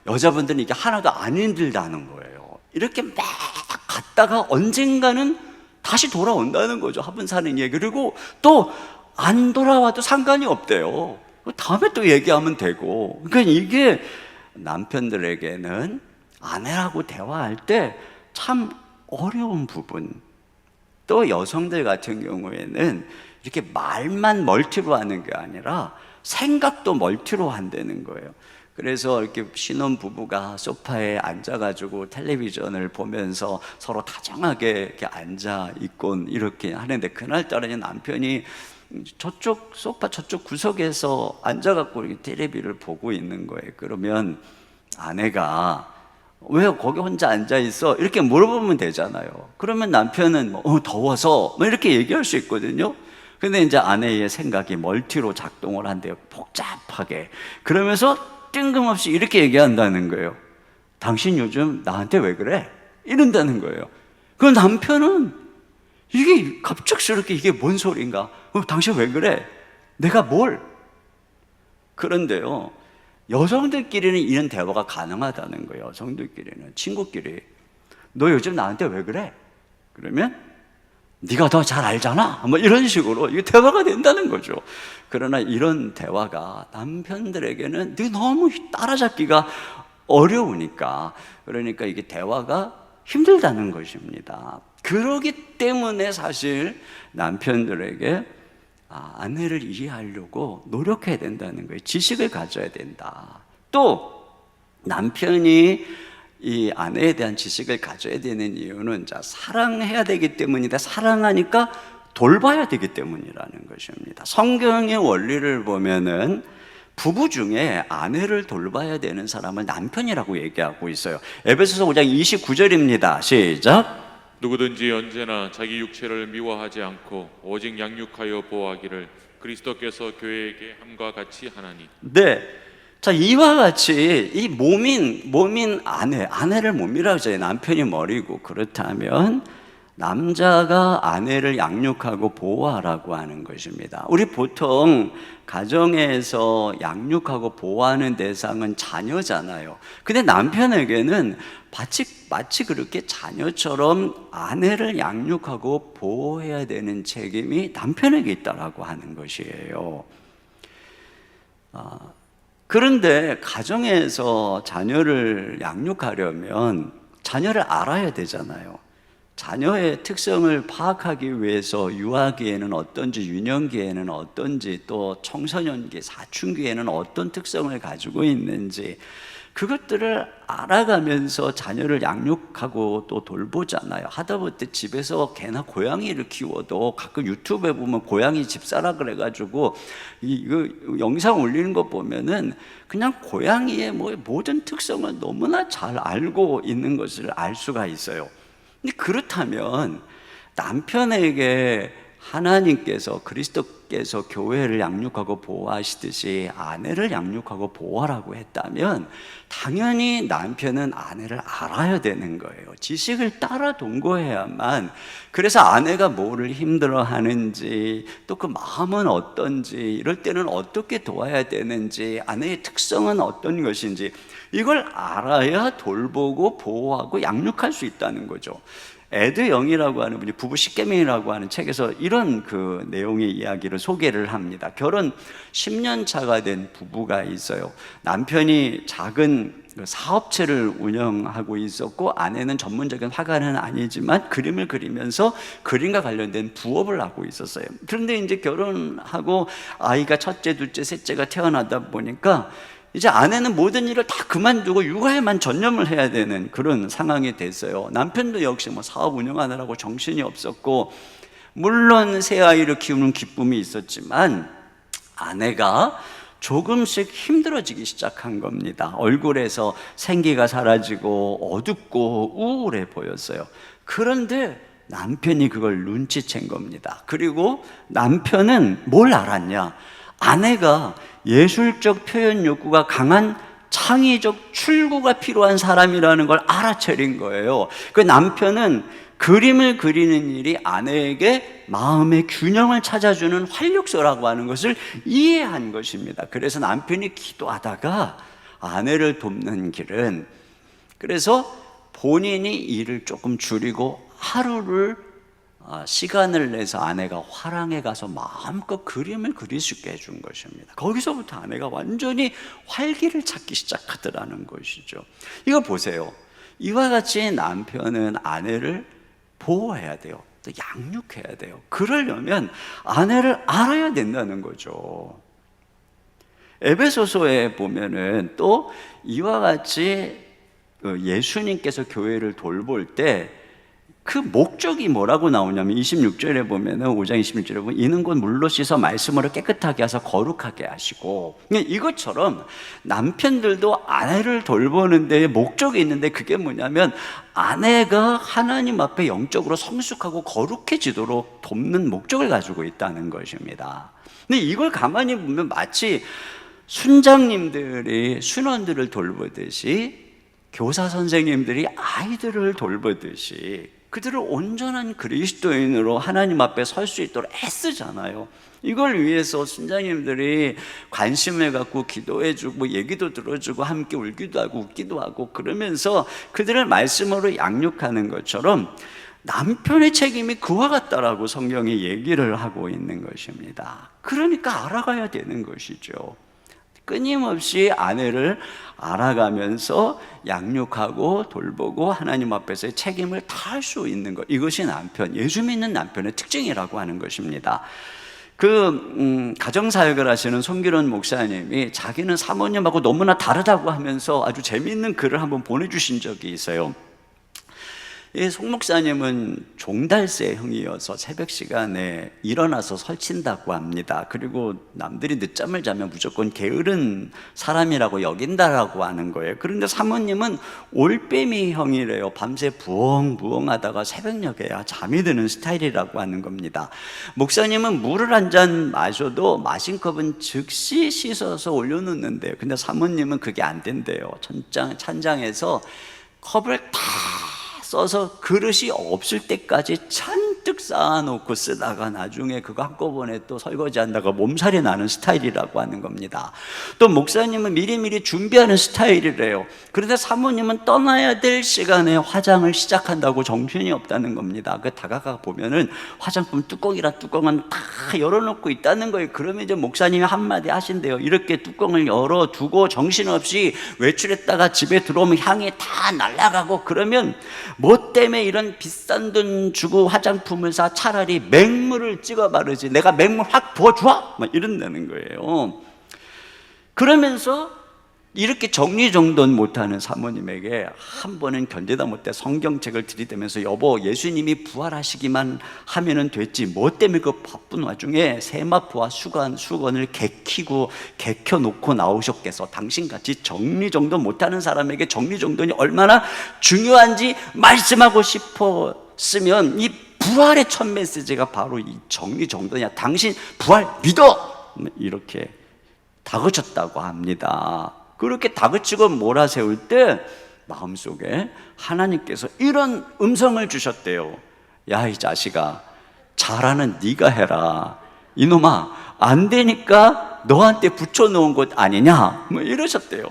여자분들은 이게 하나도 안 힘들다는 거예요. 이렇게 막 갔다가 언젠가는 다시 돌아온다는 거죠. 화분 사는 얘기. 그리고 또 안 돌아와도 상관이 없대요. 다음에 또 얘기하면 되고. 그러니까 이게 남편들에게는 아내하고 대화할 때 참 어려운 부분. 또 여성들 같은 경우에는 이렇게 말만 멀티로 하는 게 아니라 생각도 멀티로 한다는 거예요. 그래서 이렇게 신혼 부부가 소파에 앉아가지고 텔레비전을 보면서 서로 다정하게 이렇게 앉아 있곤 이렇게 하는데, 그날따라 남편이 저쪽 소파 저쪽 구석에서 앉아갖고 이렇게 텔레비를 보고 있는 거예요. 그러면 아내가 왜 거기 혼자 앉아 있어? 이렇게 물어보면 되잖아요. 그러면 남편은 더워서 이렇게 얘기할 수 있거든요. 근데 이제 아내의 생각이 멀티로 작동을 한대요. 복잡하게. 그러면서 뜬금없이 이렇게 얘기한다는 거예요. 당신 요즘 나한테 왜 그래? 이런다는 거예요. 그 남편은 이게 갑작스럽게 이게 뭔 소린가? 당신 왜 그래? 내가 뭘? 그런데요, 여성들끼리는 이런 대화가 가능하다는 거예요. 여성들끼리는, 친구끼리. 너 요즘 나한테 왜 그래? 그러면 네가 더 잘 알잖아. 뭐 이런 식으로 이게 대화가 된다는 거죠. 그러나 이런 대화가 남편들에게는 너무 따라잡기가 어려우니까, 그러니까 이게 대화가 힘들다는 것입니다. 그러기 때문에 사실 남편들에게 아내를 이해하려고 노력해야 된다는 거예요. 지식을 가져야 된다. 또 남편이 이 아내에 대한 지식을 가져야 되는 이유는 사랑해야 되기 때문이다. 사랑하니까 돌봐야 되기 때문이라는 것입니다. 성경의 원리를 보면은 부부 중에 아내를 돌봐야 되는 사람을 남편이라고 얘기하고 있어요. 에베소서 5장 29절입니다. 시작. 누구든지 언제나 자기 육체를 미워하지 않고 오직 양육하여 보호하기를 그리스도께서 교회에게 함과 같이 하나니. 네. 자, 이와 같이 이 몸인 아내를 몸이라고 하잖아요. 남편이 머리고. 그렇다면 남자가 아내를 양육하고 보호하라고 하는 것입니다. 우리 보통 가정에서 양육하고 보호하는 대상은 자녀잖아요. 근데 남편에게는 마치 그렇게 자녀처럼 아내를 양육하고 보호해야 되는 책임이 남편에게 있다라고 하는 것이에요. 그런데 가정에서 자녀를 양육하려면 자녀를 알아야 되잖아요. 자녀의 특성을 파악하기 위해서 유아기에는 어떤지, 유년기에는 어떤지, 또 청소년기, 사춘기에는 어떤 특성을 가지고 있는지, 그것들을 알아가면서 자녀를 양육하고 또 돌보잖아요. 하다못해 집에서 개나 고양이를 키워도 가끔 유튜브에 보면 고양이 집사라 그래가지고 이거 영상 올리는 거 보면은 그냥 고양이의 모든 특성을 너무나 잘 알고 있는 것을 알 수가 있어요. 근데 그렇다면 남편에게 하나님께서, 그리스도께서 교회를 양육하고 보호하시듯이 아내를 양육하고 보호하라고 했다면 당연히 남편은 아내를 알아야 되는 거예요. 지식을 따라 동거해야만. 그래서 아내가 뭐를 힘들어하는지, 또 그 마음은 어떤지, 이럴 때는 어떻게 도와야 되는지, 아내의 특성은 어떤 것인지, 이걸 알아야 돌보고 보호하고 양육할 수 있다는 거죠. 에드 영이라고 하는 분이 부부 십계명이라고 하는 책에서 이런 그 내용의 이야기를 소개를 합니다. 결혼 10년 차가 된 부부가 있어요. 남편이 작은 사업체를 운영하고 있었고, 아내는 전문적인 화가는 아니지만 그림을 그리면서 그림과 관련된 부업을 하고 있었어요. 그런데 이제 결혼하고 아이가 첫째, 둘째, 셋째가 태어나다 보니까 이제 아내는 모든 일을 다 그만두고 육아에만 전념을 해야 되는 그런 상황이 됐어요. 남편도 역시 뭐 사업 운영하느라고 정신이 없었고, 물론 새 아이를 키우는 기쁨이 있었지만 아내가 조금씩 힘들어지기 시작한 겁니다. 얼굴에서 생기가 사라지고 어둡고 우울해 보였어요. 그런데 남편이 그걸 눈치챈 겁니다. 그리고 남편은 뭘 알았냐? 아내가 예술적 표현 욕구가 강한 창의적 출구가 필요한 사람이라는 걸 알아차린 거예요. 그 남편은 그림을 그리는 일이 아내에게 마음의 균형을 찾아주는 활력소라고 하는 것을 이해한 것입니다. 그래서 남편이 기도하다가 아내를 돕는 길은, 그래서 본인이 일을 조금 줄이고 하루를 시간을 내서 아내가 화랑에 가서 마음껏 그림을 그릴 수 있게 해준 것입니다. 거기서부터 아내가 완전히 활기를 찾기 시작하더라는 것이죠. 이거 보세요. 이와 같이 남편은 아내를 보호해야 돼요. 또 양육해야 돼요. 그러려면 아내를 알아야 된다는 거죠. 에베소서에 보면은 또 이와 같이 예수님께서 교회를 돌볼 때 그 목적이 뭐라고 나오냐면 26절에 보면은 5장 26절에 보면 이는 곧 물로 씻어 말씀으로 깨끗하게 하사 거룩하게 하시고, 이것처럼 남편들도 아내를 돌보는 데 목적이 있는데, 그게 뭐냐면 아내가 하나님 앞에 영적으로 성숙하고 거룩해지도록 돕는 목적을 가지고 있다는 것입니다. 근데 이걸 가만히 보면 마치 순장님들이 순원들을 돌보듯이, 교사 선생님들이 아이들을 돌보듯이 그들을 온전한 그리스도인으로 하나님 앞에 설 수 있도록 애쓰잖아요. 이걸 위해서 순장님들이 관심을 갖고 기도해주고 얘기도 들어주고 함께 울기도 하고 웃기도 하고 그러면서 그들을 말씀으로 양육하는 것처럼 남편의 책임이 그와 같다라고 성경이 얘기를 하고 있는 것입니다. 그러니까 알아가야 되는 것이죠. 끊임없이 아내를 알아가면서 양육하고 돌보고 하나님 앞에서의 책임을 다할 수 있는 것, 이것이 남편, 예수 믿는 남편의 특징이라고 하는 것입니다. 가정사역을 하시는 송기론 목사님이 자기는 사모님하고 너무나 다르다고 하면서 아주 재미있는 글을 한번 보내주신 적이 있어요. 이 송 목사님은 종달새 형이어서 새벽 시간에 일어나서 설친다고 합니다. 그리고 남들이 늦잠을 자면 무조건 게으른 사람이라고 여긴다라고 하는 거예요. 그런데 사모님은 올빼미 형이래요. 밤새 부엉부엉하다가 새벽녘에야 잠이 드는 스타일이라고 하는 겁니다. 목사님은 물을 한 잔 마셔도 마신 컵은 즉시 씻어서 올려놓는데요. 근데 사모님은 그게 안 된대요. 찬장에서 컵을 다 써서 그릇이 없을 때까지 잔뜩 쌓아놓고 쓰다가 나중에 그거 한꺼번에 또 설거지한다가 몸살이 나는 스타일이라고 하는 겁니다. 또 목사님은 미리미리 준비하는 스타일이래요. 그런데 사모님은 떠나야 될 시간에 화장을 시작한다고 정신이 없다는 겁니다. 그 다가가 보면은 화장품 뚜껑이랑 뚜껑은 다 열어놓고 있다는 거예요. 그러면 이제 목사님이 한마디 하신대요. 이렇게 뚜껑을 열어두고 정신없이 외출했다가 집에 들어오면 향이 다 날아가고, 그러면 뭐 때문에 이런 비싼 돈 주고 화장품을 사? 차라리 맹물을 찍어 바르지. 내가 맹물 확 부어줘? 막 이런다는 거예요. 그러면서 이렇게 정리정돈 못하는 사모님에게 한 번은 견디다 못해 성경책을 들이대면서 여보, 예수님이 부활하시기만 하면은 됐지 뭐 때문에 그 바쁜 와중에 세마포와 수건을 개켜놓고 나오셨겠어. 당신같이 정리정돈 못하는 사람에게 정리정돈이 얼마나 중요한지 말씀하고 싶었으면 이 부활의 첫 메시지가 바로 이 정리정돈이야. 당신 부활 믿어! 이렇게 다그쳤다고 합니다. 그렇게 다그치고 몰아세울 때 마음속에 하나님께서 이런 음성을 주셨대요. 야, 이 자식아, 잘하는 네가 해라. 이놈아, 안 되니까 너한테 붙여놓은 것 아니냐? 뭐 이러셨대요.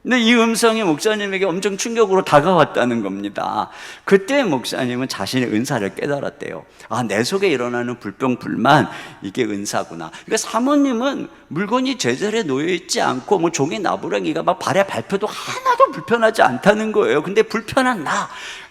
근데 이 음성이 목사님에게 엄청 충격으로 다가왔다는 겁니다. 그때 목사님은 자신의 은사를 깨달았대요. 아, 내 속에 일어나는 불평불만, 이게 은사구나. 그러니까 사모님은 물건이 제자리에 놓여 있지 않고 뭐 종이 나부랭이가 막 발에 밟혀도 하나도 불편하지 않다는 거예요. 근데 불편한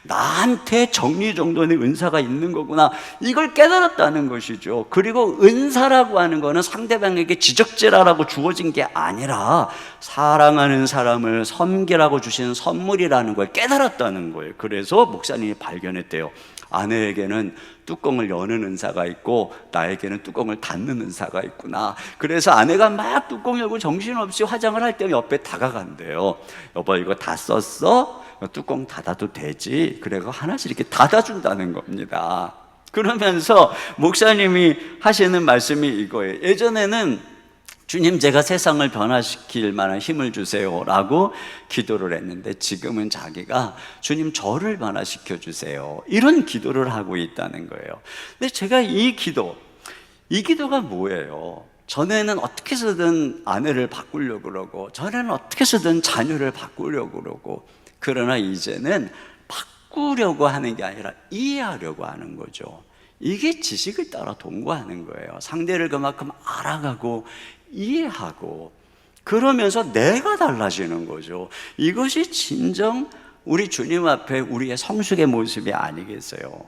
나한테 정리정돈의 은사가 있는 거구나, 이걸 깨달았다는 것이죠. 그리고 은사라고 하는 거는 상대방에게 지적질하라고 주어진 게 아니라 사랑하는 사람을 섬기라고 주신 선물이라는 걸 깨달았다는 거예요. 그래서 목사님이 발견했대요. 아내에게는 뚜껑을 여는 은사가 있고 나에게는 뚜껑을 닫는 은사가 있구나. 그래서 아내가 막 뚜껑 열고 정신없이 화장을 할 때 옆에 다가간대요. 여보, 이거 다 썼어? 뚜껑 닫아도 되지? 그래서 하나씩 이렇게 닫아준다는 겁니다. 그러면서 목사님이 하시는 말씀이 이거예요. 예전에는 주님, 제가 세상을 변화시킬 만한 힘을 주세요 라고 기도를 했는데 지금은 자기가 주님, 저를 변화시켜 주세요, 이런 기도를 하고 있다는 거예요. 근데 제가 이 기도가 뭐예요? 전에는 어떻게 해서든 아내를 바꾸려고 그러고, 전에는 어떻게 해서든 자녀를 바꾸려고 그러고, 그러나 이제는 바꾸려고 하는 게 아니라 이해하려고 하는 거죠. 이게 지식을 따라 동거하는 거예요. 상대를 그만큼 알아가고 이해하고, 그러면서 내가 달라지는 거죠. 이것이 진정 우리 주님 앞에 우리의 성숙의 모습이 아니겠어요?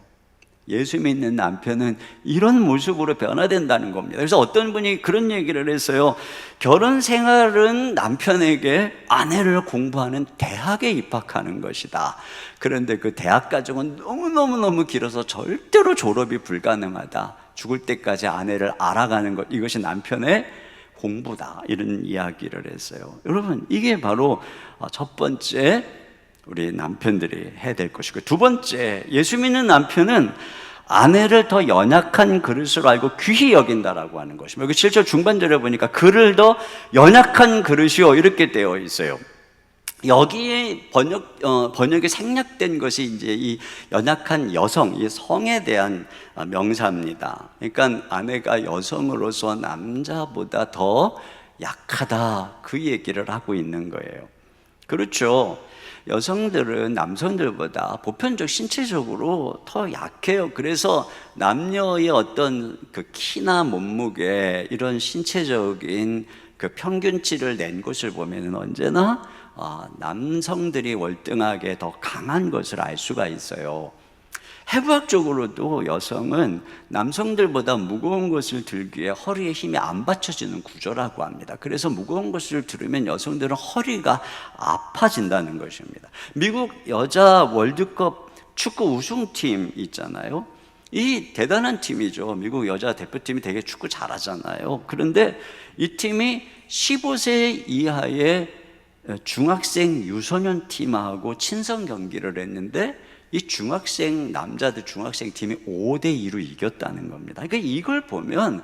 예수 믿는 남편은 이런 모습으로 변화된다는 겁니다. 그래서 어떤 분이 그런 얘기를 했어요. 결혼 생활은 남편에게 아내를 공부하는 대학에 입학하는 것이다. 그런데 그 대학 과정은 너무너무 길어서 절대로 졸업이 불가능하다. 죽을 때까지 아내를 알아가는 것, 이것이 남편의 공부다, 이런 이야기를 했어요. 여러분, 이게 바로 첫 번째 우리 남편들이 해야 될 것이고, 두 번째, 예수 믿는 남편은 아내를 더 연약한 그릇으로 알고 귀히 여긴다라고 하는 것입니다. 여기 7절 중반절에 보니까 그를 더 연약한 그릇이요, 이렇게 되어 있어요. 여기에 번역에 생략된 것이 이제 이 연약한 여성, 이 성에 대한 명사입니다. 그러니까 아내가 여성으로서 남자보다 더 약하다, 그 얘기를 하고 있는 거예요. 그렇죠. 여성들은 남성들보다 보편적 신체적으로 더 약해요. 그래서 남녀의 어떤 그 키나 몸무게, 이런 신체적인 그 평균치를 낸 것을 보면은 언제나 남성들이 월등하게 더 강한 것을 알 수가 있어요. 해부학적으로도 여성은 남성들보다 무거운 것을 들기에 허리에 힘이 안 받쳐지는 구조라고 합니다. 그래서 무거운 것을 들으면 여성들은 허리가 아파진다는 것입니다. 미국 여자 월드컵 축구 우승팀 있잖아요. 이 대단한 팀이죠. 미국 여자 대표팀이 되게 축구 잘하잖아요. 그런데 이 팀이 15세 이하의 중학생 유소년 팀하고 친선 경기를 했는데 이 남자들 중학생 팀이 5대2로 이겼다는 겁니다. 그러니까 이걸 보면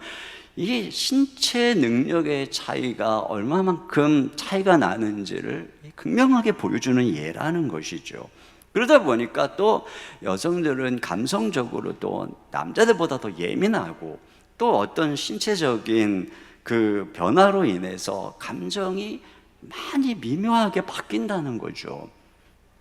이게 신체 능력의 차이가 얼마만큼 차이가 나는지를 극명하게 보여주는 예라는 것이죠. 그러다 보니까 또 여성들은 감성적으로 또 남자들보다 더 예민하고, 또 어떤 신체적인 그 변화로 인해서 감정이 많이 미묘하게 바뀐다는 거죠.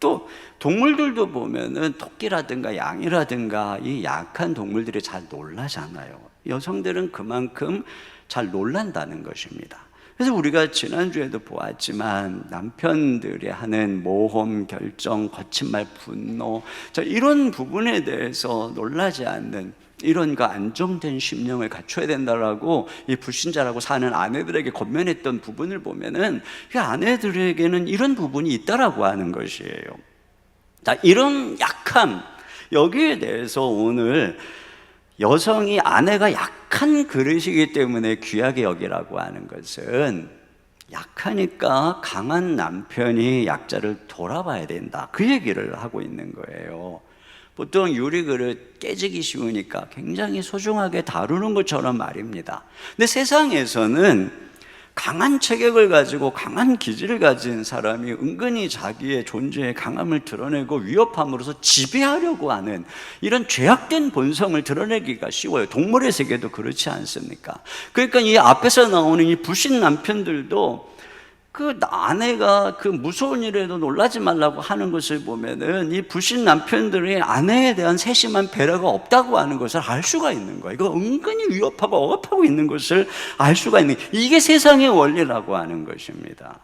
또 동물들도 보면은 토끼라든가 양이라든가 이 약한 동물들이 잘 놀라잖아요. 여성들은 그만큼 잘 놀란다는 것입니다. 그래서 우리가 지난주에도 보았지만 남편들이 하는 모험, 결정, 거친 말, 분노, 이런 부분에 대해서 놀라지 않는, 이런 그 안정된 심령을 갖춰야 된다라고 이 불신자라고 사는 아내들에게 권면했던 부분을 보면은 그 아내들에게는 이런 부분이 있다라고 하는 것이에요. 자, 이런 약함, 여기에 대해서 오늘 여성이 아내가 약한 그릇이기 때문에 귀하게 여기라고 하는 것은, 약하니까 강한 남편이 약자를 돌아봐야 된다, 그 얘기를 하고 있는 거예요. 보통 유리그릇 깨지기 쉬우니까 굉장히 소중하게 다루는 것처럼 말입니다. 근데 세상에서는 강한 체격을 가지고 강한 기질을 가진 사람이 은근히 자기의 존재의 강함을 드러내고 위협함으로써 지배하려고 하는 이런 죄악된 본성을 드러내기가 쉬워요. 동물의 세계도 그렇지 않습니까? 그러니까 이 앞에서 나오는 이 불신 남편들도 그 아내가 그 무서운 일에도 놀라지 말라고 하는 것을 보면은 이 불신 남편들이 아내에 대한 세심한 배려가 없다고 하는 것을 알 수가 있는 거예요. 이거 은근히 위협하고 억압하고 있는 것을 알 수가 있는, 이게 세상의 원리라고 하는 것입니다.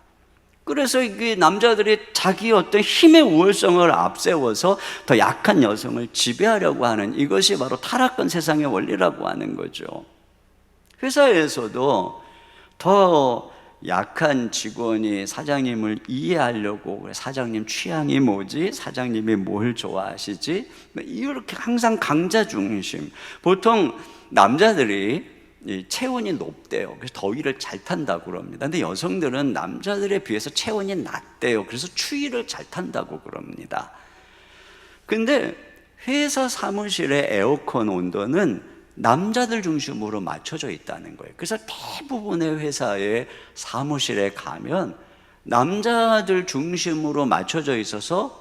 그래서 이게 남자들이 자기 어떤 힘의 우월성을 앞세워서 더 약한 여성을 지배하려고 하는, 이것이 바로 타락한 세상의 원리라고 하는 거죠. 회사에서도 더 약한 직원이 사장님을 이해하려고, 사장님 취향이 뭐지? 사장님이 뭘 좋아하시지? 이렇게 항상 강자 중심. 보통 남자들이 이 체온이 높대요. 그래서 더위를 잘 탄다고 그럽니다. 근데 여성들은 남자들에 비해서 체온이 낮대요. 그래서 추위를 잘 탄다고 그럽니다. 근데 회사 사무실의 에어컨 온도는 남자들 중심으로 맞춰져 있다는 거예요. 그래서 대부분의 회사의 사무실에 가면 남자들 중심으로 맞춰져 있어서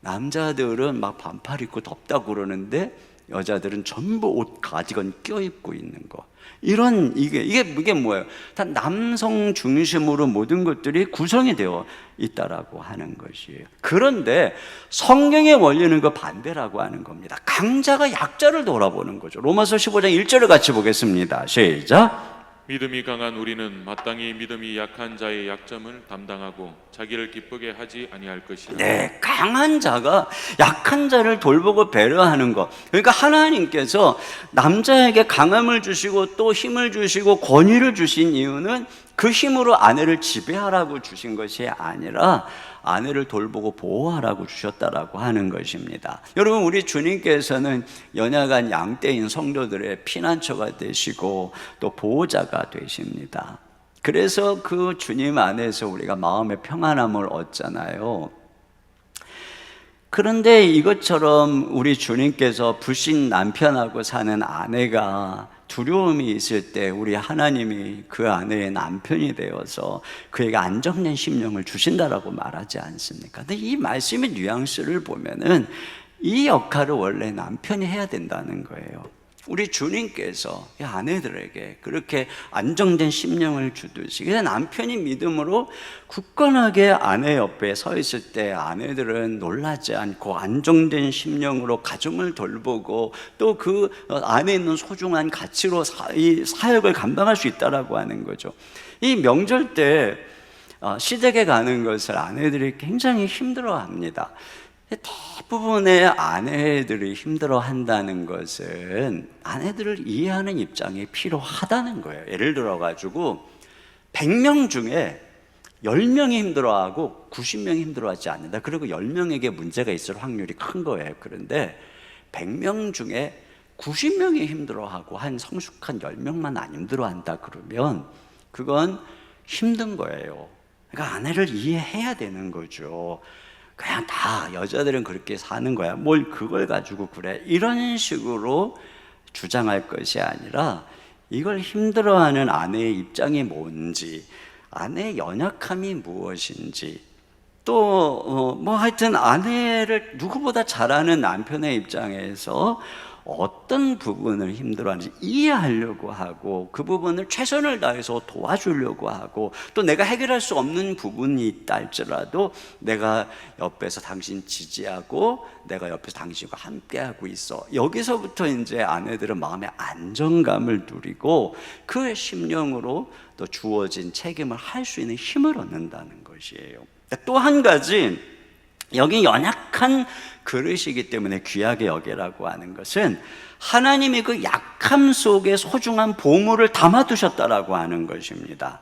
남자들은 막 반팔 입고 덥다고 그러는데 여자들은 전부 옷 가디건 껴입고 있는 거. 이게 뭐예요? 다 남성 중심으로 모든 것들이 구성이 되어 있다라고 하는 것이에요. 그런데 성경의 원리는 그 반대라고 하는 겁니다. 강자가 약자를 돌아보는 거죠. 로마서 15장 1절을 같이 보겠습니다. 시작. 믿음이 강한 우리는 마땅히 믿음이 약한 자의 약점을 담당하고 자기를 기쁘게 하지 아니할 것이라. 네, 강한 자가 약한 자를 돌보고 배려하는 것. 그러니까 하나님께서 남자에게 강함을 주시고 또 힘을 주시고 권위를 주신 이유는 그 힘으로 아내를 지배하라고 주신 것이 아니라 아내를 돌보고 보호하라고 주셨다라고 하는 것입니다. 여러분, 우리 주님께서는 연약한 양떼인 성도들의 피난처가 되시고 또 보호자가 되십니다. 그래서 그 주님 안에서 우리가 마음의 평안함을 얻잖아요. 그런데 이것처럼 우리 주님께서 불신 남편하고 사는 아내가 두려움이 있을 때 우리 하나님이 그 아내의 남편이 되어서 그에게 안정된 심령을 주신다라고 말하지 않습니까? 근데 이 말씀의 뉘앙스를 보면은 이 역할을 원래 남편이 해야 된다는 거예요. 우리 주님께서 이 아내들에게 그렇게 안정된 심령을 주듯이, 그래서 남편이 믿음으로 굳건하게 아내 옆에 서 있을 때 아내들은 놀라지 않고 안정된 심령으로 가정을 돌보고 또 그 안에 있는 소중한 가치로 이 사역을 감당할 수 있다라고 하는 거죠. 이 명절 때 시댁에 가는 것을 아내들이 굉장히 힘들어합니다. 대부분의 아내들이 힘들어한다는 것은 아내들을 이해하는 입장이 필요하다는 거예요. 예를 들어가지고 100명 중에 10명이 힘들어하고 90명이 힘들어하지 않는다. 그리고 10명에게 문제가 있을 확률이 큰 거예요. 그런데 100명 중에 90명이 힘들어하고 한 성숙한 10명만 안 힘들어한다 그러면 그건 힘든 거예요. 그러니까 아내를 이해해야 되는 거죠. 그냥 다 여자들은 그렇게 사는 거야, 뭘 그걸 가지고 그래, 이런 식으로 주장할 것이 아니라 이걸 힘들어하는 아내의 입장이 뭔지, 아내의 연약함이 무엇인지, 또 뭐 하여튼 아내를 누구보다 잘 아는 남편의 입장에서 어떤 부분을 힘들어하는지 이해하려고 하고 그 부분을 최선을 다해서 도와주려고 하고, 또 내가 해결할 수 없는 부분이 있다 할지라도 내가 옆에서 당신 지지하고 내가 옆에서 당신과 함께하고 있어. 여기서부터 이제 아내들은 마음의 안정감을 누리고 그 심령으로 또 주어진 책임을 할 수 있는 힘을 얻는다는 것이에요. 또 한 가지, 여기 연약한 그릇이기 때문에 귀하게 여기라고 하는 것은 하나님이 그 약함 속에 소중한 보물을 담아두셨다라고 하는 것입니다.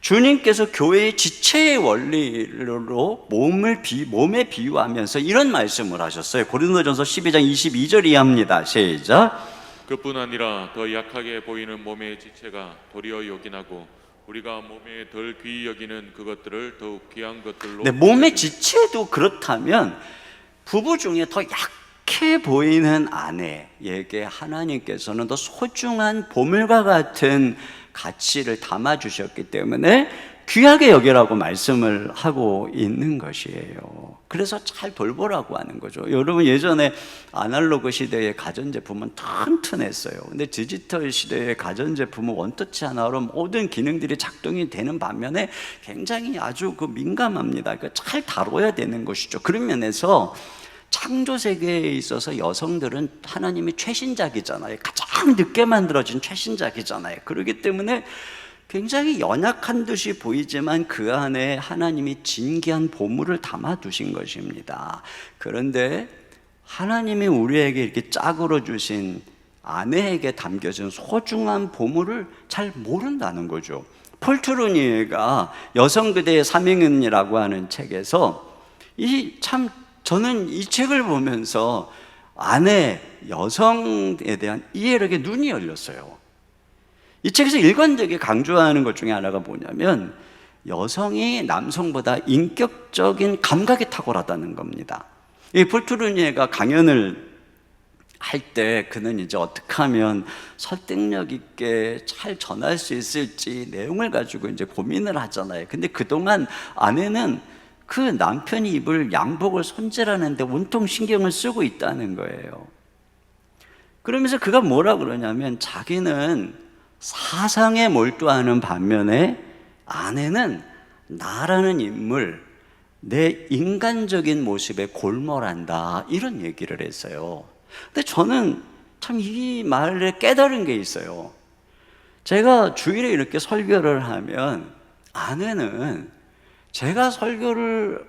주님께서 교회의 지체의 원리로 몸에 비유하면서 이런 말씀을 하셨어요. 고린도전서 12장 22절 이하입니다. 시작. 그뿐 아니라 더 약하게 보이는 몸의 지체가 도리어 요긴하고 우리가 몸에 덜 귀히 여기는 그것들을 더욱 귀한 것들로. 네, 몸의 지체도 그렇다면 부부 중에 더 약해 보이는 아내에게 하나님께서는 더 소중한 보물과 같은 가치를 담아주셨기 때문에 귀하게 여기라고 말씀을 하고 있는 것이에요. 그래서 잘 돌보라고 하는 거죠. 여러분, 예전에 아날로그 시대의 가전제품은 튼튼했어요. 근데 디지털 시대의 가전제품은 원터치 하나로 모든 기능들이 작동이 되는 반면에 굉장히 아주 민감합니다. 그러니까 잘 다뤄야 되는 것이죠. 그런 면에서 창조 세계에 있어서 여성들은 하나님이 최신작이잖아요. 가장 늦게 만들어진 최신작이잖아요. 그렇기 때문에 굉장히 연약한 듯이 보이지만 그 안에 하나님이 진귀한 보물을 담아 두신 것입니다. 그런데 하나님이 우리에게 이렇게 짝으로 주신 아내에게 담겨진 소중한 보물을 잘 모른다는 거죠. 폴 트루니에가 여성 그대의 사명은이라고 하는 책에서 저는 이 책을 보면서 아내, 여성에 대한 이해력에 눈이 열렸어요. 이 책에서 일관되게 강조하는 것 중에 하나가 뭐냐면 여성이 남성보다 인격적인 감각이 탁월하다는 겁니다. 이 폴 트루니에가 강연을 할 때 그는 이제 어떻게 하면 설득력 있게 잘 전할 수 있을지 내용을 가지고 이제 고민을 하잖아요. 근데 그동안 아내는 그 남편이 입을 양복을 손질하는데 온통 신경을 쓰고 있다는 거예요. 그러면서 그가 뭐라 그러냐면 자기는 사상에 몰두하는 반면에 아내는 나라는 인물, 내 인간적인 모습에 골몰한다, 이런 얘기를 했어요. 근데 저는 참 이 말에 깨달은 게 있어요. 제가 주일에 이렇게 설교를 하면 아내는 제가 설교를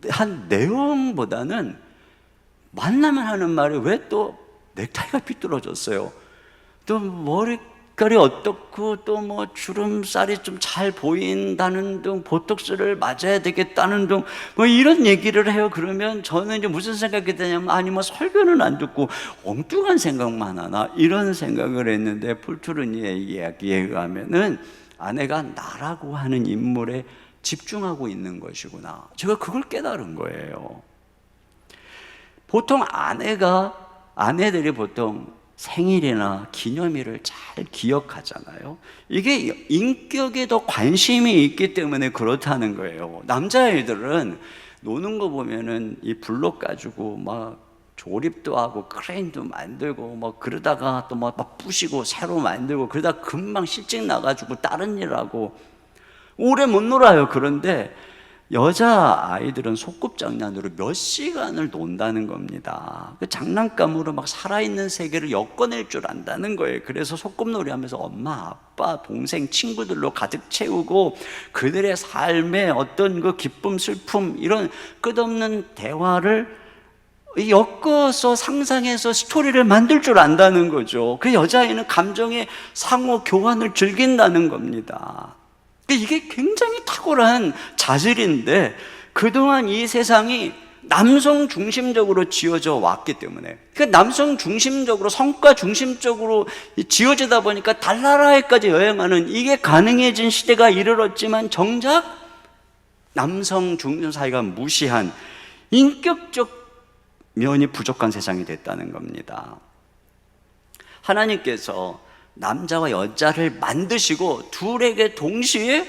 한 내용보다는 만나면 하는 말이 왜 또 넥타이가 삐뚤어졌어요, 또 머리깔이 어떻고, 또 뭐 주름살이 좀 잘 보인다는 등, 보톡스를 맞아야 되겠다는 등, 뭐 이런 얘기를 해요. 그러면 저는 이제 무슨 생각이 드냐면, 아니 뭐 설교는 안 듣고 엉뚱한 생각만 하나, 이런 생각을 했는데 폴 트루니의 이야기에 의하면은 아내가 나라고 하는 인물에 집중하고 있는 것이구나. 제가 그걸 깨달은 거예요. 보통 아내들이 보통 생일이나 기념일을 잘 기억하잖아요. 이게 인격에 더 관심이 있기 때문에 그렇다는 거예요. 남자애들은 노는 거 보면은 이 블록 가지고 막 조립도 하고 크레인도 만들고 뭐 그러다가 또 막 부시고 새로 만들고 그러다 금방 실직 나가지고 다른 일 하고 오래 못 놀아요. 그런데 여자 아이들은 소꿉장난으로 몇 시간을 논다는 겁니다. 그 장난감으로 막 살아있는 세계를 엮어낼 줄 안다는 거예요. 그래서 소꿉놀이 하면서 엄마, 아빠, 동생, 친구들로 가득 채우고 그들의 삶의 어떤 그 기쁨, 슬픔, 이런 끝없는 대화를 엮어서 상상해서 스토리를 만들 줄 안다는 거죠. 그 여자아이는 감정의 상호 교환을 즐긴다는 겁니다. 이게 굉장히 탁월한 자질인데 그동안 이 세상이 남성 중심적으로 지어져 왔기 때문에, 그 남성 중심적으로, 성과 중심적으로 지어지다 보니까 달나라에까지 여행하는, 이게 가능해진 시대가 이르렀지만 정작 남성 중심 사회가 무시한 인격적 면이 부족한 세상이 됐다는 겁니다. 하나님께서 남자와 여자를 만드시고 둘에게 동시에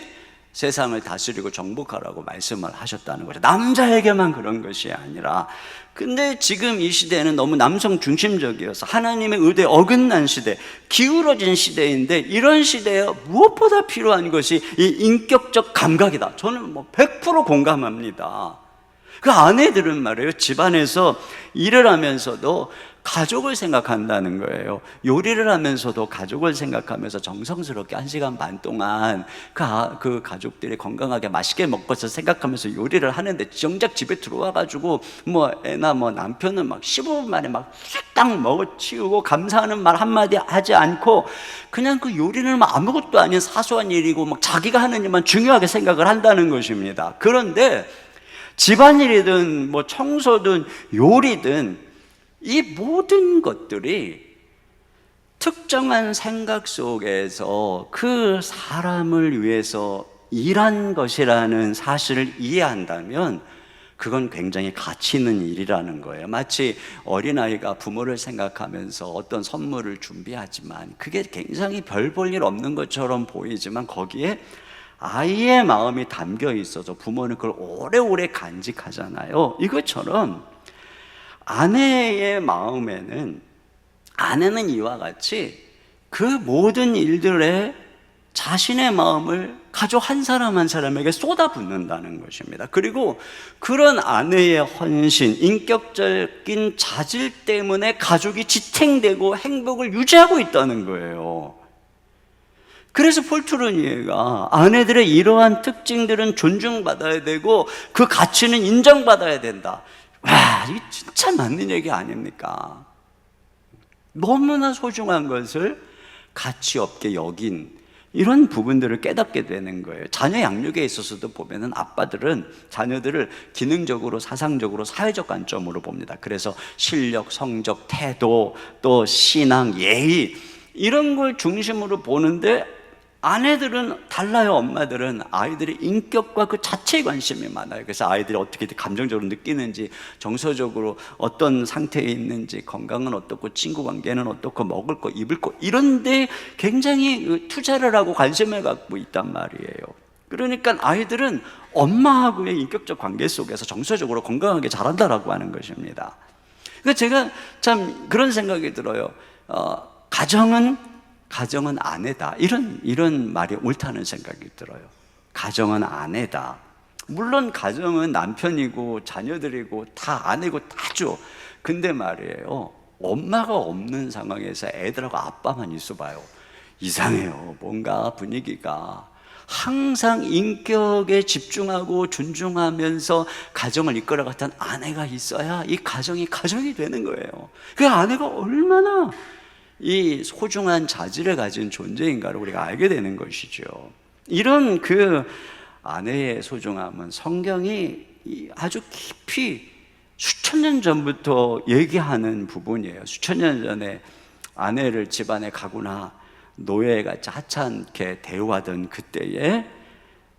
세상을 다스리고 정복하라고 말씀을 하셨다는 거죠. 남자에게만 그런 것이 아니라. 근데 지금 이 시대는 너무 남성 중심적이어서 하나님의 의도에 어긋난 시대, 기울어진 시대인데, 이런 시대에 무엇보다 필요한 것이 이 인격적 감각이다. 저는 100% 공감합니다. 그 아내들은 말이에요, 집안에서 일을 하면서도 가족을 생각한다는 거예요. 요리를 하면서도 가족을 생각하면서 정성스럽게 1시간 반 동안 그 가족들이 건강하게 맛있게 먹을 것을 생각하면서 요리를 하는데, 정작 집에 들어와가지고 애나 남편은 막 15분 만에 막 딱 먹어치우고 감사하는 말 한마디 하지 않고 그냥 그 요리는 아무것도 아닌 사소한 일이고 막 자기가 하는 일만 중요하게 생각을 한다는 것입니다. 그런데 집안일이든 청소든 요리든 이 모든 것들이 특정한 생각 속에서 그 사람을 위해서 일한 것이라는 사실을 이해한다면 그건 굉장히 가치 있는 일이라는 거예요. 마치 어린아이가 부모를 생각하면서 어떤 선물을 준비하지만 그게 굉장히 별 볼 일 없는 것처럼 보이지만 거기에 아이의 마음이 담겨 있어서 부모는 그걸 오래오래 간직하잖아요. 이것처럼 아내의 마음에는, 아내는 이와 같이 그 모든 일들에 자신의 마음을 가족 한 사람 한 사람에게 쏟아붓는다는 것입니다. 그리고 그런 아내의 헌신, 인격적인 자질 때문에 가족이 지탱되고 행복을 유지하고 있다는 거예요. 그래서 폴트로니에가 아내들의 이러한 특징들은 존중받아야 되고 그 가치는 인정받아야 된다. 와, 이게 진짜 맞는 얘기 아닙니까? 너무나 소중한 것을 가치 없게 여긴 이런 부분들을 깨닫게 되는 거예요. 자녀 양육에 있어서도 보면은 아빠들은 자녀들을 기능적으로, 사상적으로, 사회적 관점으로 봅니다. 그래서 실력, 성적, 태도, 또 신앙, 예의 이런 걸 중심으로 보는데 아내들은 달라요. 엄마들은 아이들의 인격과 그 자체에 관심이 많아요. 그래서 아이들이 어떻게 감정적으로 느끼는지, 정서적으로 어떤 상태에 있는지, 건강은 어떻고, 친구 관계는 어떻고, 먹을 거, 입을 거 이런 데 굉장히 투자를 하고 관심을 갖고 있단 말이에요. 그러니까 아이들은 엄마하고의 인격적 관계 속에서 정서적으로 건강하게 자란다라고 하는 것입니다. 그러니까 제가 참 그런 생각이 들어요. 가정은 아내다. 이런 말이 옳다는 생각이 들어요. 가정은 아내다. 물론 가정은 남편이고 자녀들이고 다 아내고 다죠. 근데 말이에요, 엄마가 없는 상황에서 애들하고 아빠만 있어봐요. 이상해요. 뭔가 분위기가. 항상 인격에 집중하고 존중하면서 가정을 이끌어갔던 아내가 있어야 이 가정이 되는 거예요. 그 아내가 얼마나 이 소중한 자질을 가진 존재인가를 우리가 알게 되는 것이죠. 이런 그 아내의 소중함은 성경이 아주 깊이 수천 년 전부터 얘기하는 부분이에요. 수천 년 전에 아내를 집안에 가거나 노예같이 하찮게 대우하던 그때에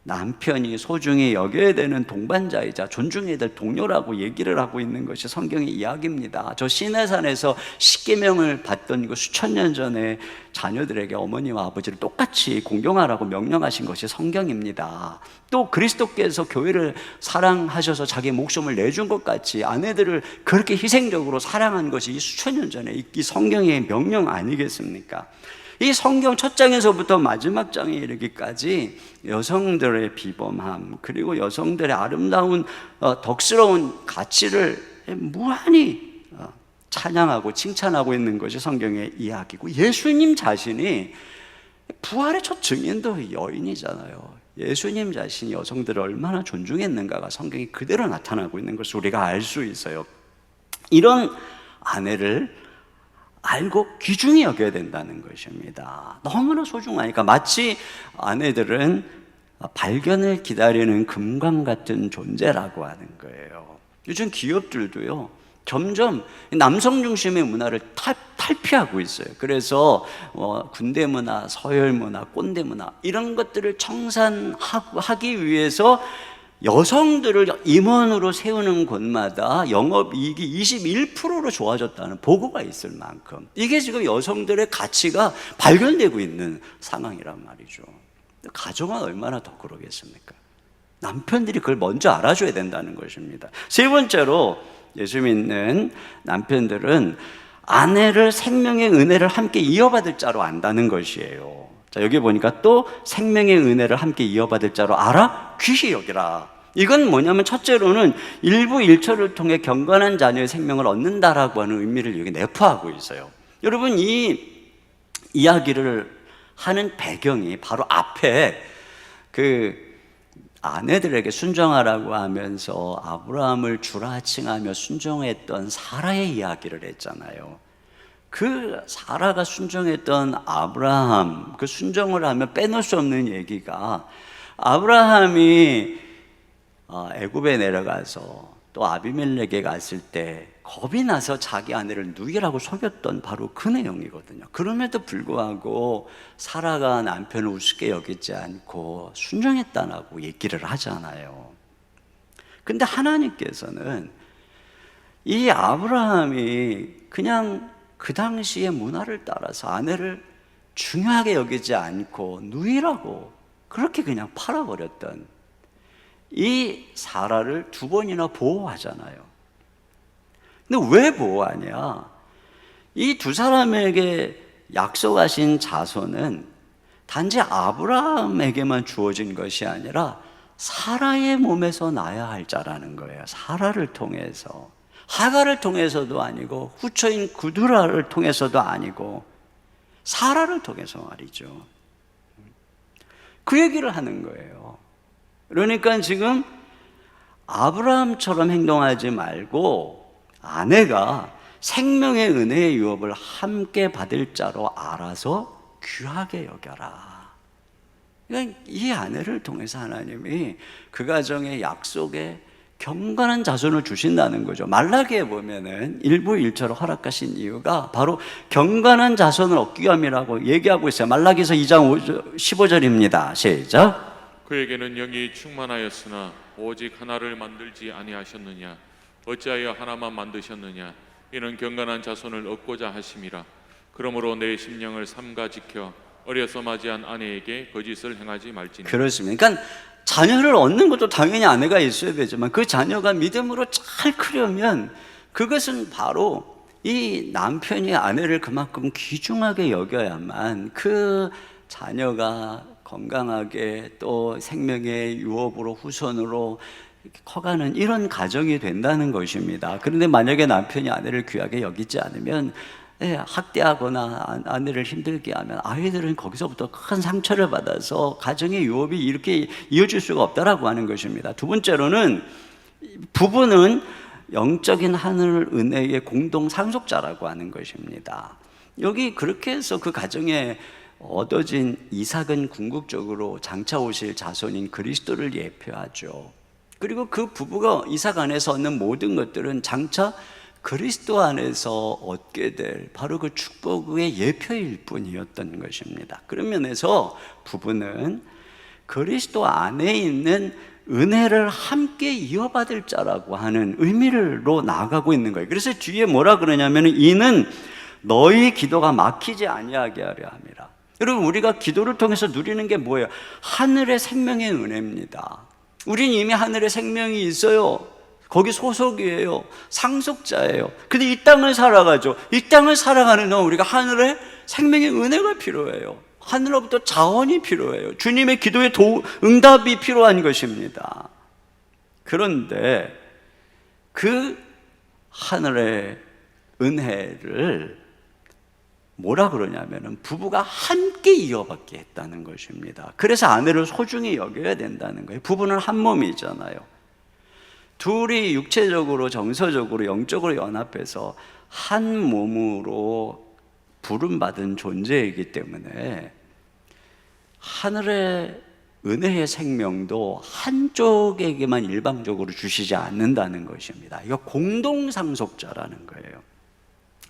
남편이 소중히 여겨야 되는 동반자이자 존중해야 될 동료라고 얘기를 하고 있는 것이 성경의 이야기입니다. 저 시내산에서 십계명을 받던 그 수천 년 전에 자녀들에게 어머니와 아버지를 똑같이 공경하라고 명령하신 것이 성경입니다. 또 그리스도께서 교회를 사랑하셔서 자기 목숨을 내준 것 같이 아내들을 그렇게 희생적으로 사랑한 것이 이 수천 년 전에 이 성경의 명령 아니겠습니까? 이 성경 첫 장에서부터 마지막 장에 이르기까지 여성들의 비범함, 그리고 여성들의 아름다운 덕스러운 가치를 무한히 찬양하고 칭찬하고 있는 것이 성경의 이야기고, 예수님 자신이 부활의 첫 증인도 여인이잖아요. 예수님 자신이 여성들을 얼마나 존중했는가가 성경이 그대로 나타나고 있는 것을 우리가 알 수 있어요. 이런 아내를 알고 귀중히 여겨야 된다는 것입니다. 너무나 소중하니까. 마치 아내들은 발견을 기다리는 금광 같은 존재라고 하는 거예요. 요즘 기업들도요, 점점 남성 중심의 문화를 탈피하고 있어요. 그래서 군대 문화, 서열 문화, 꼰대 문화 이런 것들을 청산하기 위해서 여성들을 임원으로 세우는 곳마다 영업이익이 21%로 좋아졌다는 보고가 있을 만큼 이게 지금 여성들의 가치가 발견되고 있는 상황이란 말이죠. 가정은 얼마나 더 그러겠습니까? 남편들이 그걸 먼저 알아줘야 된다는 것입니다. 세 번째로, 예수 믿는 남편들은 아내를 생명의 은혜를 함께 이어받을 자로 안다는 것이에요. 자, 여기 보니까 또 생명의 은혜를 함께 이어받을 자로 알아? 귀히 여기라. 이건 뭐냐면 첫째로는 일부 일처를 통해 경건한 자녀의 생명을 얻는다라고 하는 의미를 여기 내포하고 있어요. 여러분, 이 이야기를 하는 배경이 바로 앞에 그 아내들에게 순종하라고 하면서 아브라함을 주라 칭하며 순종했던 사라의 이야기를 했잖아요. 그 사라가 순종했던 아브라함, 그 순종을 하면 빼놓을 수 없는 얘기가, 아브라함이 애굽에 내려가서 또 아비멜렉에 갔을 때 겁이 나서 자기 아내를 누이라고 속였던 바로 그 내용이거든요. 그럼에도 불구하고 사라가 남편을 우습게 여기지 않고 순종했다라고 얘기를 하잖아요. 근데 하나님께서는 이 아브라함이 그냥 그 당시의 문화를 따라서 아내를 중요하게 여기지 않고 누이라고 그렇게 그냥 팔아버렸던 이 사라를 2번이나 보호하잖아요. 근데 왜 보호하냐? 이 두 사람에게 약속하신 자손은 단지 아브라함에게만 주어진 것이 아니라 사라의 몸에서 나야 할 자라는 거예요. 사라를 통해서. 하가를 통해서도 아니고 후처인 구두라를 통해서도 아니고 사라를 통해서 말이죠. 그 얘기를 하는 거예요. 그러니까 지금 아브라함처럼 행동하지 말고 아내가 생명의 은혜의 유업을 함께 받을 자로 알아서 귀하게 여겨라. 그러니까 이 아내를 통해서 하나님이 그 가정의 약속에 경건한 자손을 주신다는 거죠. 말라기에 보면은 일부 일처로 허락하신 이유가 바로 경건한 자손을 얻기 위함이라고 얘기하고 있어요. 말라기서 2장 15절입니다. 시작. 그에게는 영이 충만하였으나 오직 하나를 만들지 아니하셨느냐? 어찌하여 하나만 만드셨느냐? 이는 경건한 자손을 얻고자 하심이라. 그러므로 내 심령을 삼가 지켜 어려서 맞이한 아내에게 거짓을 행하지 말지니. 그렇습니다. 그러니까 자녀를 얻는 것도 당연히 아내가 있어야 되지만 그 자녀가 믿음으로 잘 크려면 그것은 바로 이 남편이 아내를 그만큼 귀중하게 여겨야만 그 자녀가 건강하게 또 생명의 유업으로 후손으로 커가는 이런 가정이 된다는 것입니다. 그런데 만약에 남편이 아내를 귀하게 여기지 않으면 학대하거나 아내를 힘들게 하면 아이들은 거기서부터 큰 상처를 받아서 가정의 유업이 이렇게 이어질 수가 없다라고 하는 것입니다. 두 번째로는 부부는 영적인 하늘 은혜의 공동 상속자라고 하는 것입니다. 여기 그렇게 해서 그 가정에 얻어진 이삭은 궁극적으로 장차 오실 자손인 그리스도를 예표하죠. 그리고 그 부부가 이삭 안에서 얻는 모든 것들은 장차 그리스도 안에서 얻게 될 바로 그 축복의 예표일 뿐이었던 것입니다. 그런 면에서 부부는 그리스도 안에 있는 은혜를 함께 이어받을 자라고 하는 의미로 나아가고 있는 거예요. 그래서 뒤에 뭐라 그러냐면 이는 너희 기도가 막히지 아니하게 하려 함이라. 여러분, 우리가 기도를 통해서 누리는 게 뭐예요? 하늘의 생명의 은혜입니다. 우린 이미 하늘의 생명이 있어요. 거기 소속이에요. 상속자예요. 근데 이 땅을 살아가죠. 이 땅을 살아가는 동안 우리가 하늘의 생명의 은혜가 필요해요. 하늘로부터 자원이 필요해요. 주님의 기도의 응답이 필요한 것입니다. 그런데 그 하늘의 은혜를 뭐라 그러냐면은 부부가 함께 이어받게 했다는 것입니다. 그래서 아내를 소중히 여겨야 된다는 거예요. 부부는 한 몸이잖아요. 둘이 육체적으로 정서적으로 영적으로 연합해서 한 몸으로 부름받은 존재이기 때문에 하늘의 은혜의 생명도 한쪽에게만 일방적으로 주시지 않는다는 것입니다. 이거 공동상속자라는 거예요.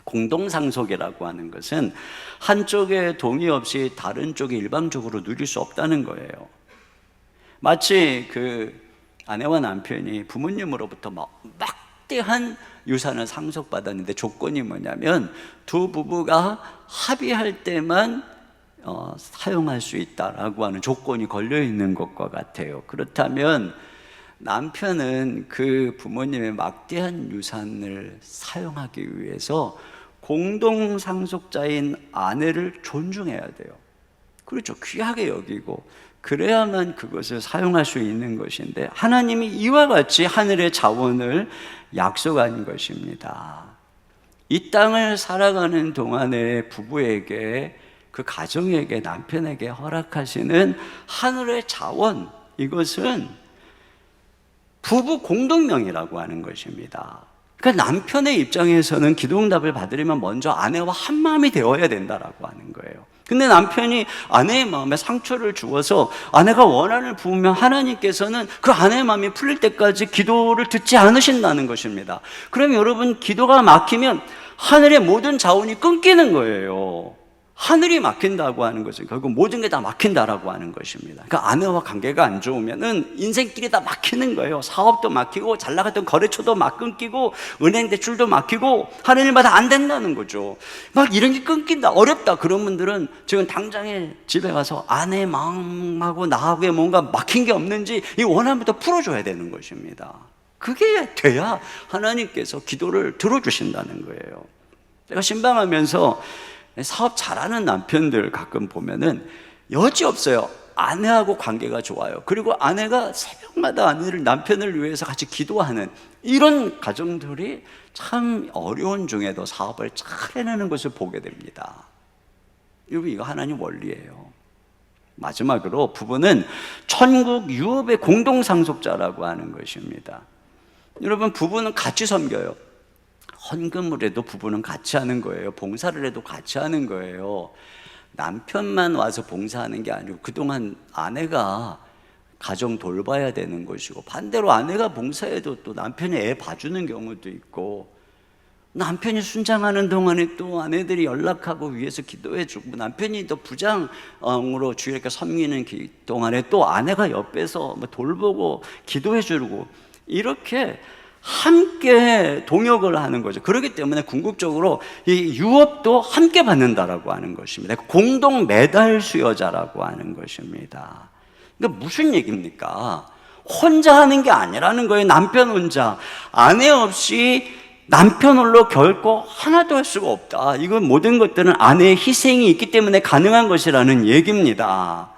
공동상속이라고 하는 것은 한쪽에 동의 없이 다른 쪽에 일방적으로 누릴 수 없다는 거예요. 마치 그 아내와 남편이 부모님으로부터 막대한 유산을 상속받았는데 조건이 뭐냐면 두 부부가 합의할 때만 사용할 수 있다라고 하는 조건이 걸려 있는 것과 같아요. 그렇다면 남편은 그 부모님의 막대한 유산을 사용하기 위해서 공동상속자인 아내를 존중해야 돼요. 그렇죠. 귀하게 여기고 그래야만 그것을 사용할 수 있는 것인데 하나님이 이와 같이 하늘의 자원을 약속한 것입니다. 이 땅을 살아가는 동안에 부부에게 그 가정에게 남편에게 허락하시는 하늘의 자원, 이것은 부부 공동명이라고 하는 것입니다. 그러니까 남편의 입장에서는 기도응답을 받으려면 먼저 아내와 한마음이 되어야 된다라고 하는 거예요. 근데 남편이 아내의 마음에 상처를 주어서 아내가 원한을 부으면 하나님께서는 그 아내의 마음이 풀릴 때까지 기도를 듣지 않으신다는 것입니다. 그럼 여러분, 기도가 막히면 하늘의 모든 자원이 끊기는 거예요. 하늘이 막힌다고 하는 것은 결국 모든 게 다 막힌다라고 하는 것입니다. 그러니까 아내와 관계가 안 좋으면은 인생길이 다 막히는 거예요. 사업도 막히고 잘 나갔던 거래처도 막 끊기고 은행 대출도 막히고 하는 일마다 안 된다는 거죠. 막 이런 게 끊긴다, 어렵다. 그런 분들은 지금 당장에 집에 가서 아내 마음하고 나하고의 뭔가 막힌 게 없는지 이 원한부터 풀어줘야 되는 것입니다. 그게 돼야 하나님께서 기도를 들어주신다는 거예요. 제가 신방하면서 사업 잘하는 남편들 가끔 보면은 여지없어요. 아내하고 관계가 좋아요. 그리고 아내가 새벽마다 남편을 위해서 같이 기도하는 이런 가정들이 참 어려운 중에도 사업을 잘 해내는 것을 보게 됩니다. 여러분, 이거 하나님 원리예요. 마지막으로 부부는 천국 유업의 공동상속자라고 하는 것입니다. 여러분, 부부는 같이 섬겨요. 헌금을 해도 부부는 같이 하는 거예요. 봉사를 해도 같이 하는 거예요. 남편만 와서 봉사하는 게 아니고 그동안 아내가 가정 돌봐야 되는 것이고, 반대로 아내가 봉사해도 또 남편이 애 봐주는 경우도 있고, 남편이 순장하는 동안에 또 아내들이 연락하고 위해서 기도해주고, 남편이 또 부장으로 주일에 섬기는 동안에 또 아내가 옆에서 돌보고 기도해주고, 이렇게 함께 동역을 하는 거죠. 그렇기 때문에 궁극적으로 이 유업도 함께 받는다라고 하는 것입니다. 공동 매달 수여자라고 하는 것입니다. 그러니까 무슨 얘기입니까? 혼자 하는 게 아니라는 거예요. 남편 혼자, 아내 없이 남편 홀로 결코 하나도 할 수가 없다. 이건 모든 것들은 아내의 희생이 있기 때문에 가능한 것이라는 얘기입니다.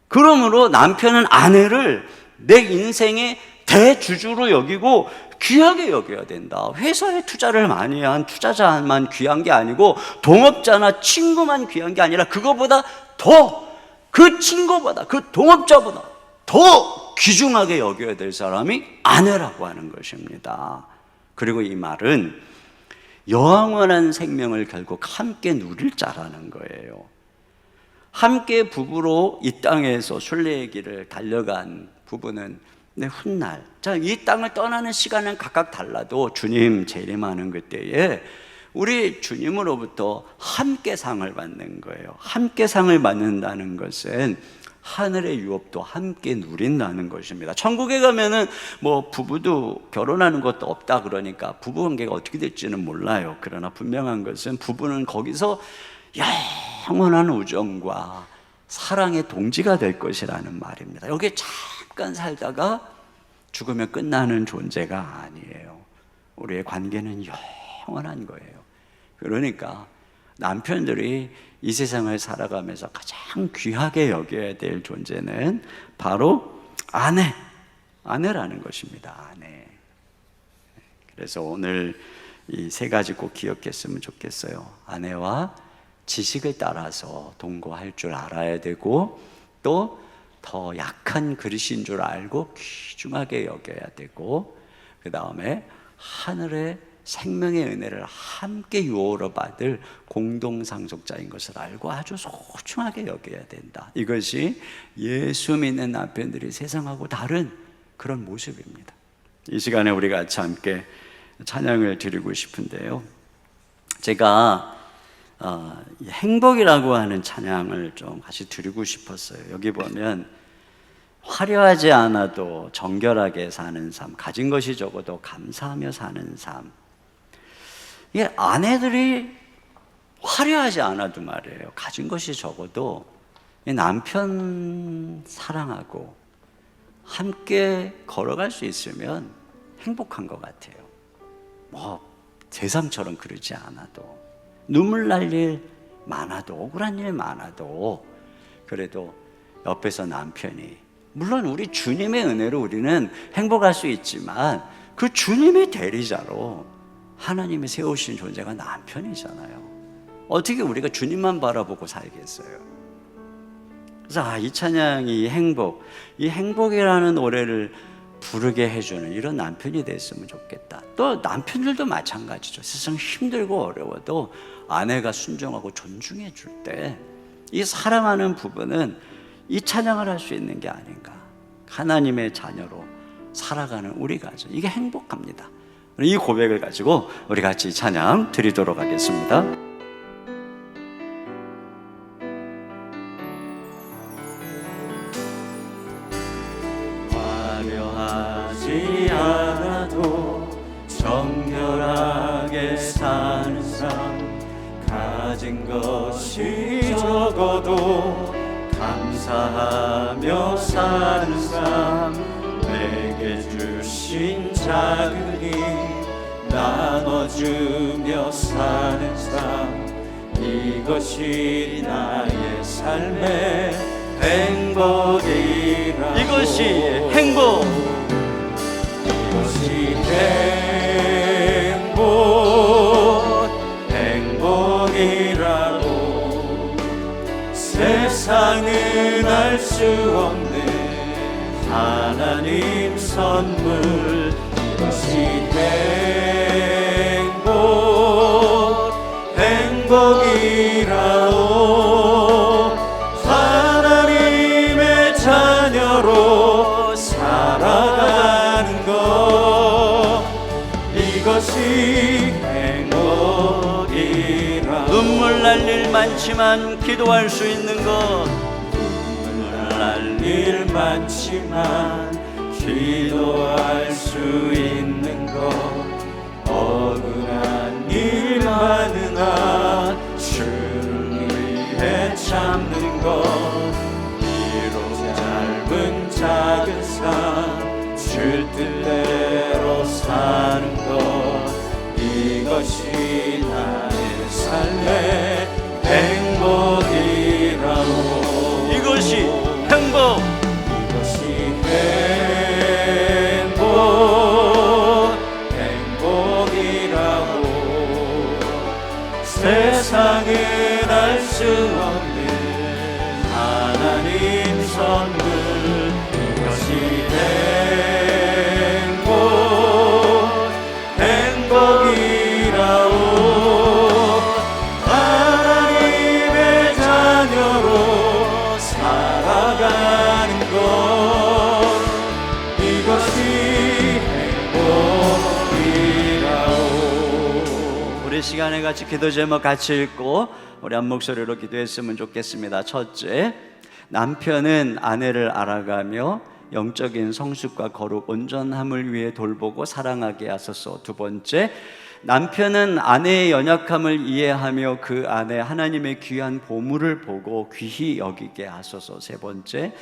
그러므로 남편은 아내를 내 인생의 대주주로 여기고 귀하게 여겨야 된다. 회사에 투자를 많이 한 투자자만 귀한 게 아니고 동업자나 친구만 귀한 게 아니라 그거보다 더, 그 친구보다, 그 동업자보다 더 귀중하게 여겨야 될 사람이 아내라고 하는 것입니다. 그리고 이 말은 영원한 생명을 결국 함께 누릴 자라는 거예요. 함께 부부로 이 땅에서 순례의 길을 달려간 부부는 훗날, 자, 이 땅을 떠나는 시간은 각각 달라도 주님 재림하는 그때에 우리 주님으로부터 함께 상을 받는 거예요. 함께 상을 받는다는 것은 하늘의 유업도 함께 누린다는 것입니다. 천국에 가면은 뭐 부부도 결혼하는 것도 없다 그러니까 부부 관계가 어떻게 될지는 몰라요. 그러나 분명한 것은 부부는 거기서 영원한 우정과 사랑의 동지가 될 것이라는 말입니다. 여기에 잠깐 살다가 죽으면 끝나는 존재가 아니에요. 우리의 관계는 영원한 거예요. 그러니까 남편들이 이 세상을 살아가면서 가장 귀하게 여겨야 될 존재는 바로 아내라는 것입니다. 아내. 그래서 오늘 이 세 가지 꼭 기억했으면 좋겠어요. 아내와 지식을 따라서 동거할 줄 알아야 되고, 또 더 약한 그릇인 줄 알고 귀중하게 여겨야 되고, 그 다음에 하늘의 생명의 은혜를 함께 유오로 받을 공동상속자인 것을 알고 아주 소중하게 여겨야 된다. 이것이 예수 믿는 남편들이 세상하고 다른 그런 모습입니다. 이 시간에 우리가 같이 함께 찬양을 드리고 싶은데요, 제가 행복이라고 하는 찬양을 좀 같이 드리고 싶었어요. 여기 보면 화려하지 않아도 정결하게 사는 삶, 가진 것이 적어도 감사하며 사는 삶. 이게 아내들이 화려하지 않아도 말이에요, 가진 것이 적어도 남편 사랑하고 함께 걸어갈 수 있으면 행복한 것 같아요. 뭐 세상처럼 그러지 않아도, 눈물 날 일 많아도, 억울한 일 많아도, 그래도 옆에서 남편이, 물론 우리 주님의 은혜로 우리는 행복할 수 있지만 그 주님의 대리자로 하나님이 세우신 존재가 남편이잖아요. 어떻게 우리가 주님만 바라보고 살겠어요? 그래서 이 찬양이 이 행복이라는 노래를 부르게 해주는 이런 남편이 됐으면 좋겠다. 또 남편들도 마찬가지죠. 세상 힘들고 어려워도 아내가 순종하고 존중해 줄 때 이 사랑하는 부부는 이 찬양을 할 수 있는 게 아닌가. 하나님의 자녀로 살아가는 우리 가정, 이게 행복합니다. 이 고백을 가지고 우리 같이 찬양 드리도록 하겠습니다. 있지 않아도 정결하게 사는 삶, 가진 것이 적어도 감사하며 사는 삶, 내게 주신 작은 힘 나눠주며 사는 삶, 이것이 나의 삶의 행복이라고. 이것이 행복, 이것이 행복이라고. 세상은 알 수 없는 하나님 선물, 이것이 행복이라고. 하나님의 자녀로 살아가는 것, 이것이 행복이라고. 눈물 날 일 많지만 기도할 수 있는 것, 눈물 날 일 많지만 기도할 수 있는 것, 억울한 일 많으나 주를 위해 참는 것, 비록 짧은 작은 삶 줄 뜻대로 사는 것, 이것이 나의 삶의 행복이라고. 이것이 행복, 이것이 행복이라고. 세상은 알 수 없는 하나님 선물, 이것이 행복이라고. 하나님의 자녀로 살아가는 것, 이것이 행복이라고. 우리 시간에 같이 기도 제목 같이 읽고 우리 한 목소리로 기도했으면 좋겠습니다. 첫째, 남편은 아내를 알아가며 영적인 성숙과 거룩, 온전함을 위해 돌보고 사랑하게 하소서. 두 번째, 남편은 아내의 연약함을 이해하며 그 안에 하나님의 귀한 보물을 보고 귀히 여기게 하소서. 세 번째,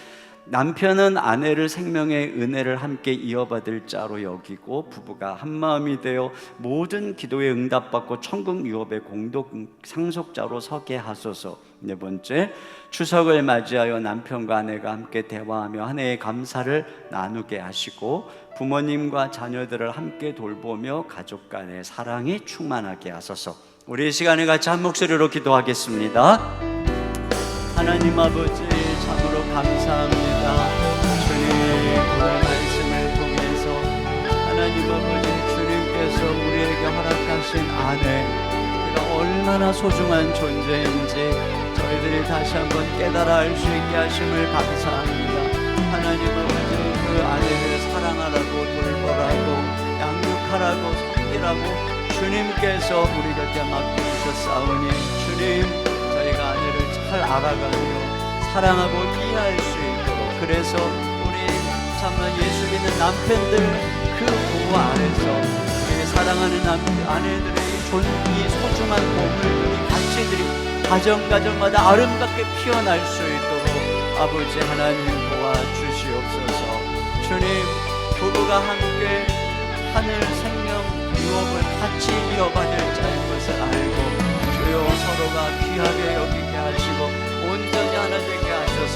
남편은 아내를 생명의 은혜를 함께 이어받을 자로 여기고 부부가 한마음이 되어 모든 기도에 응답받고 천국 유업의 공동 상속자로 서게 하소서. 네 번째, 추석을 맞이하여 남편과 아내가 함께 대화하며 한 해의 감사를 나누게 하시고 부모님과 자녀들을 함께 돌보며 가족 간의 사랑이 충만하게 하소서. 우리 이 시간에 같이 한 목소리로 기도하겠습니다. 하나님 아버지, 참으로 감사합니다. 주님, 오늘 말씀을 통해서 하나님 아버지, 주님께서 우리에게 허락하신 아내가 얼마나 소중한 존재인지 저희들이 다시 한번 깨달아 알 수 있게 하심을 감사합니다. 하나님 아버지, 그 아내를 사랑하라고, 돌보라고, 양육하라고, 섬기라고 주님께서 우리 곁에 맡겨주셨사오니 주님, 저희가 아내를 잘 알아가며 사랑하고 이해할 수 있도록, 그래서 우리 참나 예수 믿는 남편들 그 보호 안에서 우리 사랑하는 아내들의 이 소중한 보물들이, 가치들이 가정가정마다 아름답게 피어날 수 있도록 아버지 하나님 도와주시옵소서. 주님, 부부가 함께 하늘 생명 유업을 같이 이어받을 자인 것을 알고 주여 서로가 귀하게 여기게 하시고 온전히 하나 되게 하셔서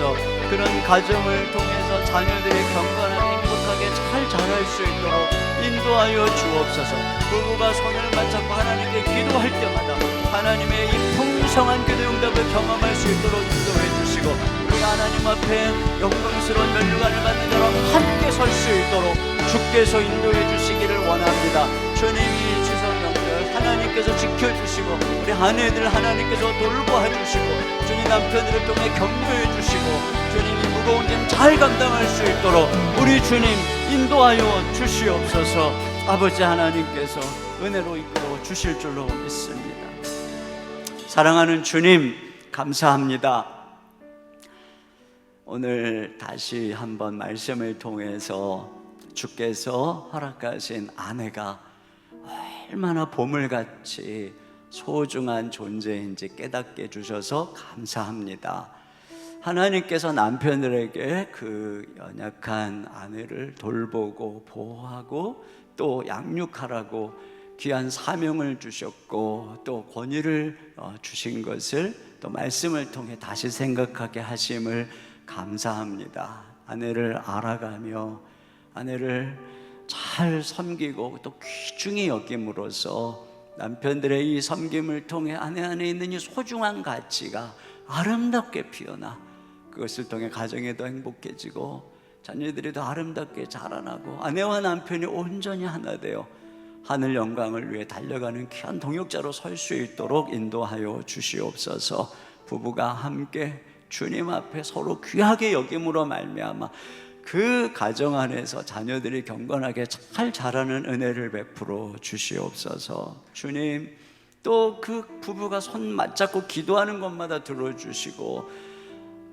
그런 가정을 통해서 자녀들이 경건하게 행복하게 잘 자랄 수 있도록 인도하여 주옵소서. 부부가 손을 맞잡고 하나님께 기도할 때마다 하나님의 이 풍성한 기도 응답을 경험할 수 있도록 인도해 주시고 우리 하나님 앞에 영광스러운 면류관을 받는 자로 함께 설 수 있도록 주께서 인도해 주시기를 원합니다. 주님이 추석 명절 하나님께서 지켜주시고 우리 아내들 하나님께서 돌보아 주시고 주님 남편들을 통해 격려해 주시고 주님이 무거운 짐 잘 감당할 수 있도록 우리 주님 인도하여 주시옵소서. 아버지 하나님께서 은혜로 이끌어 주실 줄로 믿습니다. 사랑하는 주님, 감사합니다. 오늘 다시 한번 말씀을 통해서 주께서 허락하신 아내가 얼마나 보물같이 소중한 존재인지 깨닫게 해주셔서 감사합니다. 하나님께서 남편들에게 그 연약한 아내를 돌보고 보호하고 또 양육하라고 귀한 사명을 주셨고 또 권위를 주신 것을 또 말씀을 통해 다시 생각하게 하심을 감사합니다. 아내를 알아가며 아내를 잘 섬기고 또 귀중히 여김으로써 남편들의 이 섬김을 통해 아내 안에 있는 이 소중한 가치가 아름답게 피어나 그것을 통해 가정이 더 행복해지고 자녀들이 더 아름답게 자라나고 아내와 남편이 온전히 하나 되어 하늘 영광을 위해 달려가는 귀한 동역자로 설 수 있도록 인도하여 주시옵소서. 부부가 함께 주님 앞에 서로 귀하게 여김으로 말미암아 그 가정 안에서 자녀들이 경건하게 잘 자라는 은혜를 베풀어 주시옵소서. 주님, 또 그 부부가 손 맞잡고 기도하는 것마다 들어주시고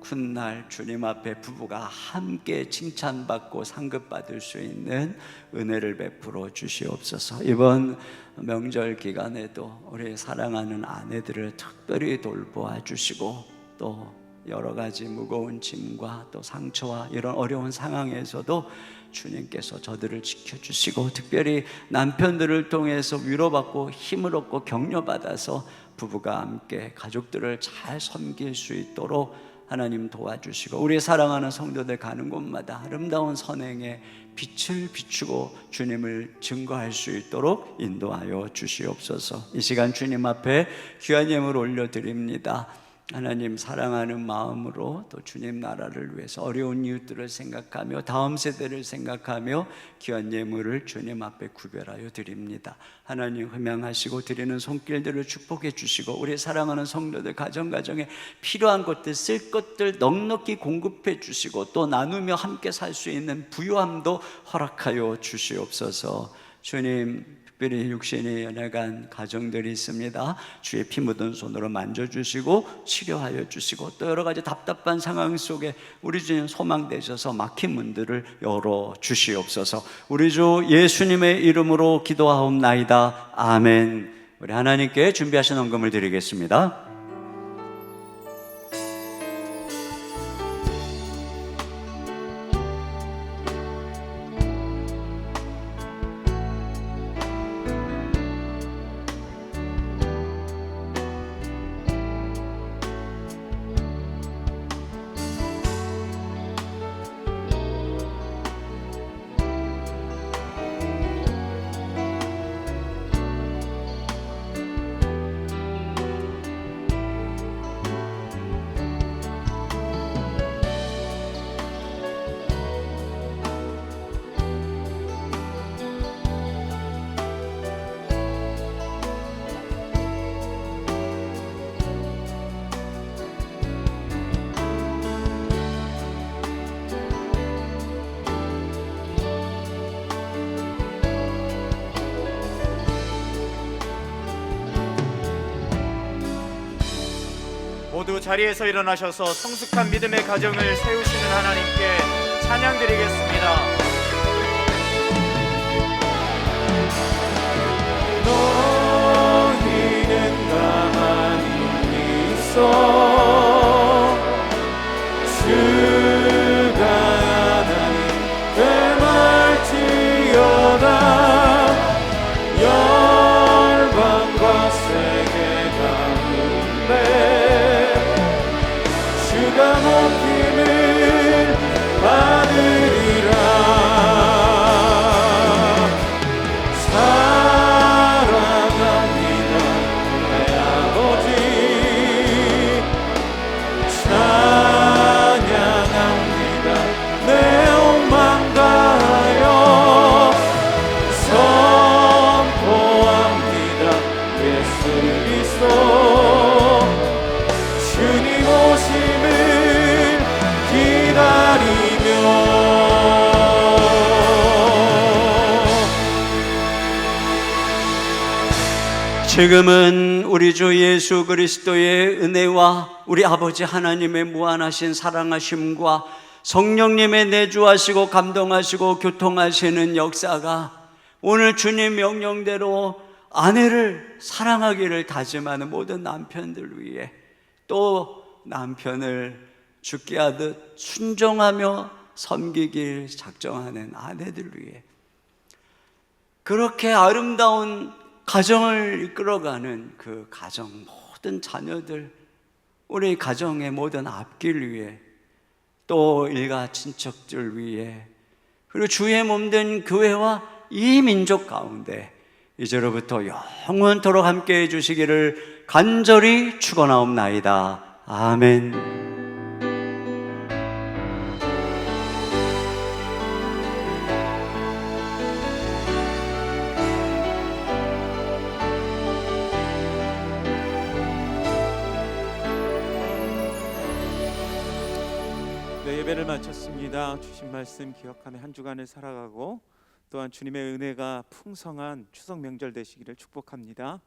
훗날 주님 앞에 부부가 함께 칭찬받고 상급받을 수 있는 은혜를 베풀어 주시옵소서. 이번 명절 기간에도 우리 사랑하는 아내들을 특별히 돌보아 주시고 또 여러 가지 무거운 짐과 또 상처와 이런 어려운 상황에서도 주님께서 저들을 지켜주시고 특별히 남편들을 통해서 위로받고 힘을 얻고 격려받아서 부부가 함께 가족들을 잘 섬길 수 있도록 하나님 도와주시고 우리 사랑하는 성도들 가는 곳마다 아름다운 선행에 빛을 비추고 주님을 증거할 수 있도록 인도하여 주시옵소서. 이 시간 주님 앞에 귀한 예물 올려드립니다. 하나님 사랑하는 마음으로 또 주님 나라를 위해서 어려운 이웃들을 생각하며 다음 세대를 생각하며 귀한 예물을 주님 앞에 구별하여 드립니다. 하나님 흠양하시고 드리는 손길들을 축복해 주시고 우리 사랑하는 성도들 가정에 필요한 것들 쓸 것들 넉넉히 공급해 주시고 또 나누며 함께 살 수 있는 부유함도 허락하여 주시옵소서. 주님, 특별히 육신이 연약한 가정들이 있습니다. 주의 피 묻은 손으로 만져주시고 치료하여 주시고 또 여러 가지 답답한 상황 속에 우리 주님 소망 되셔서 막힌 문들을 열어 주시옵소서. 우리 주 예수님의 이름으로 기도하옵나이다. 아멘. 우리 하나님께 준비하신 헌금을 드리겠습니다. 모두 자리에서 일어나셔서 성숙한 믿음의 가정을 세우시는 하나님께 찬양드리겠습니다. 너희는 가만히 있어 주가 하나님 되말지어다 열방과 세계 가운데 주가 높임을 받으리라. 사랑합니다 내 아버지 찬양합니다 내 온 마음 다하여 선포합니다 예수 그리스도 주님 오심을 기다리며 지금은 우리 주 예수 그리스도의 은혜와 우리 아버지 하나님의 무한하신 사랑하심과 성령님의 내주하시고 감동하시고 교통하시는 역사가 오늘 주님 명령대로 아내를 사랑하기를 다짐하는 모든 남편들 위해, 또 남편을 죽게 하듯 순종하며 섬기길 작정하는 아내들 위해, 그렇게 아름다운 가정을 이끌어가는 그 가정 모든 자녀들, 우리 가정의 모든 앞길 위해, 또 일가 친척들 위해, 그리고 주의 몸된 교회와 이 민족 가운데 이제로부터 영원토록 함께 해주시기를 간절히 축원하옵나이다. 아멘. 네, 예배를 마쳤습니다. 주신 말씀 기억하며 한 주간을 살아가고, 또한 주님의 은혜가 풍성한 추석 명절 되시기를 축복합니다.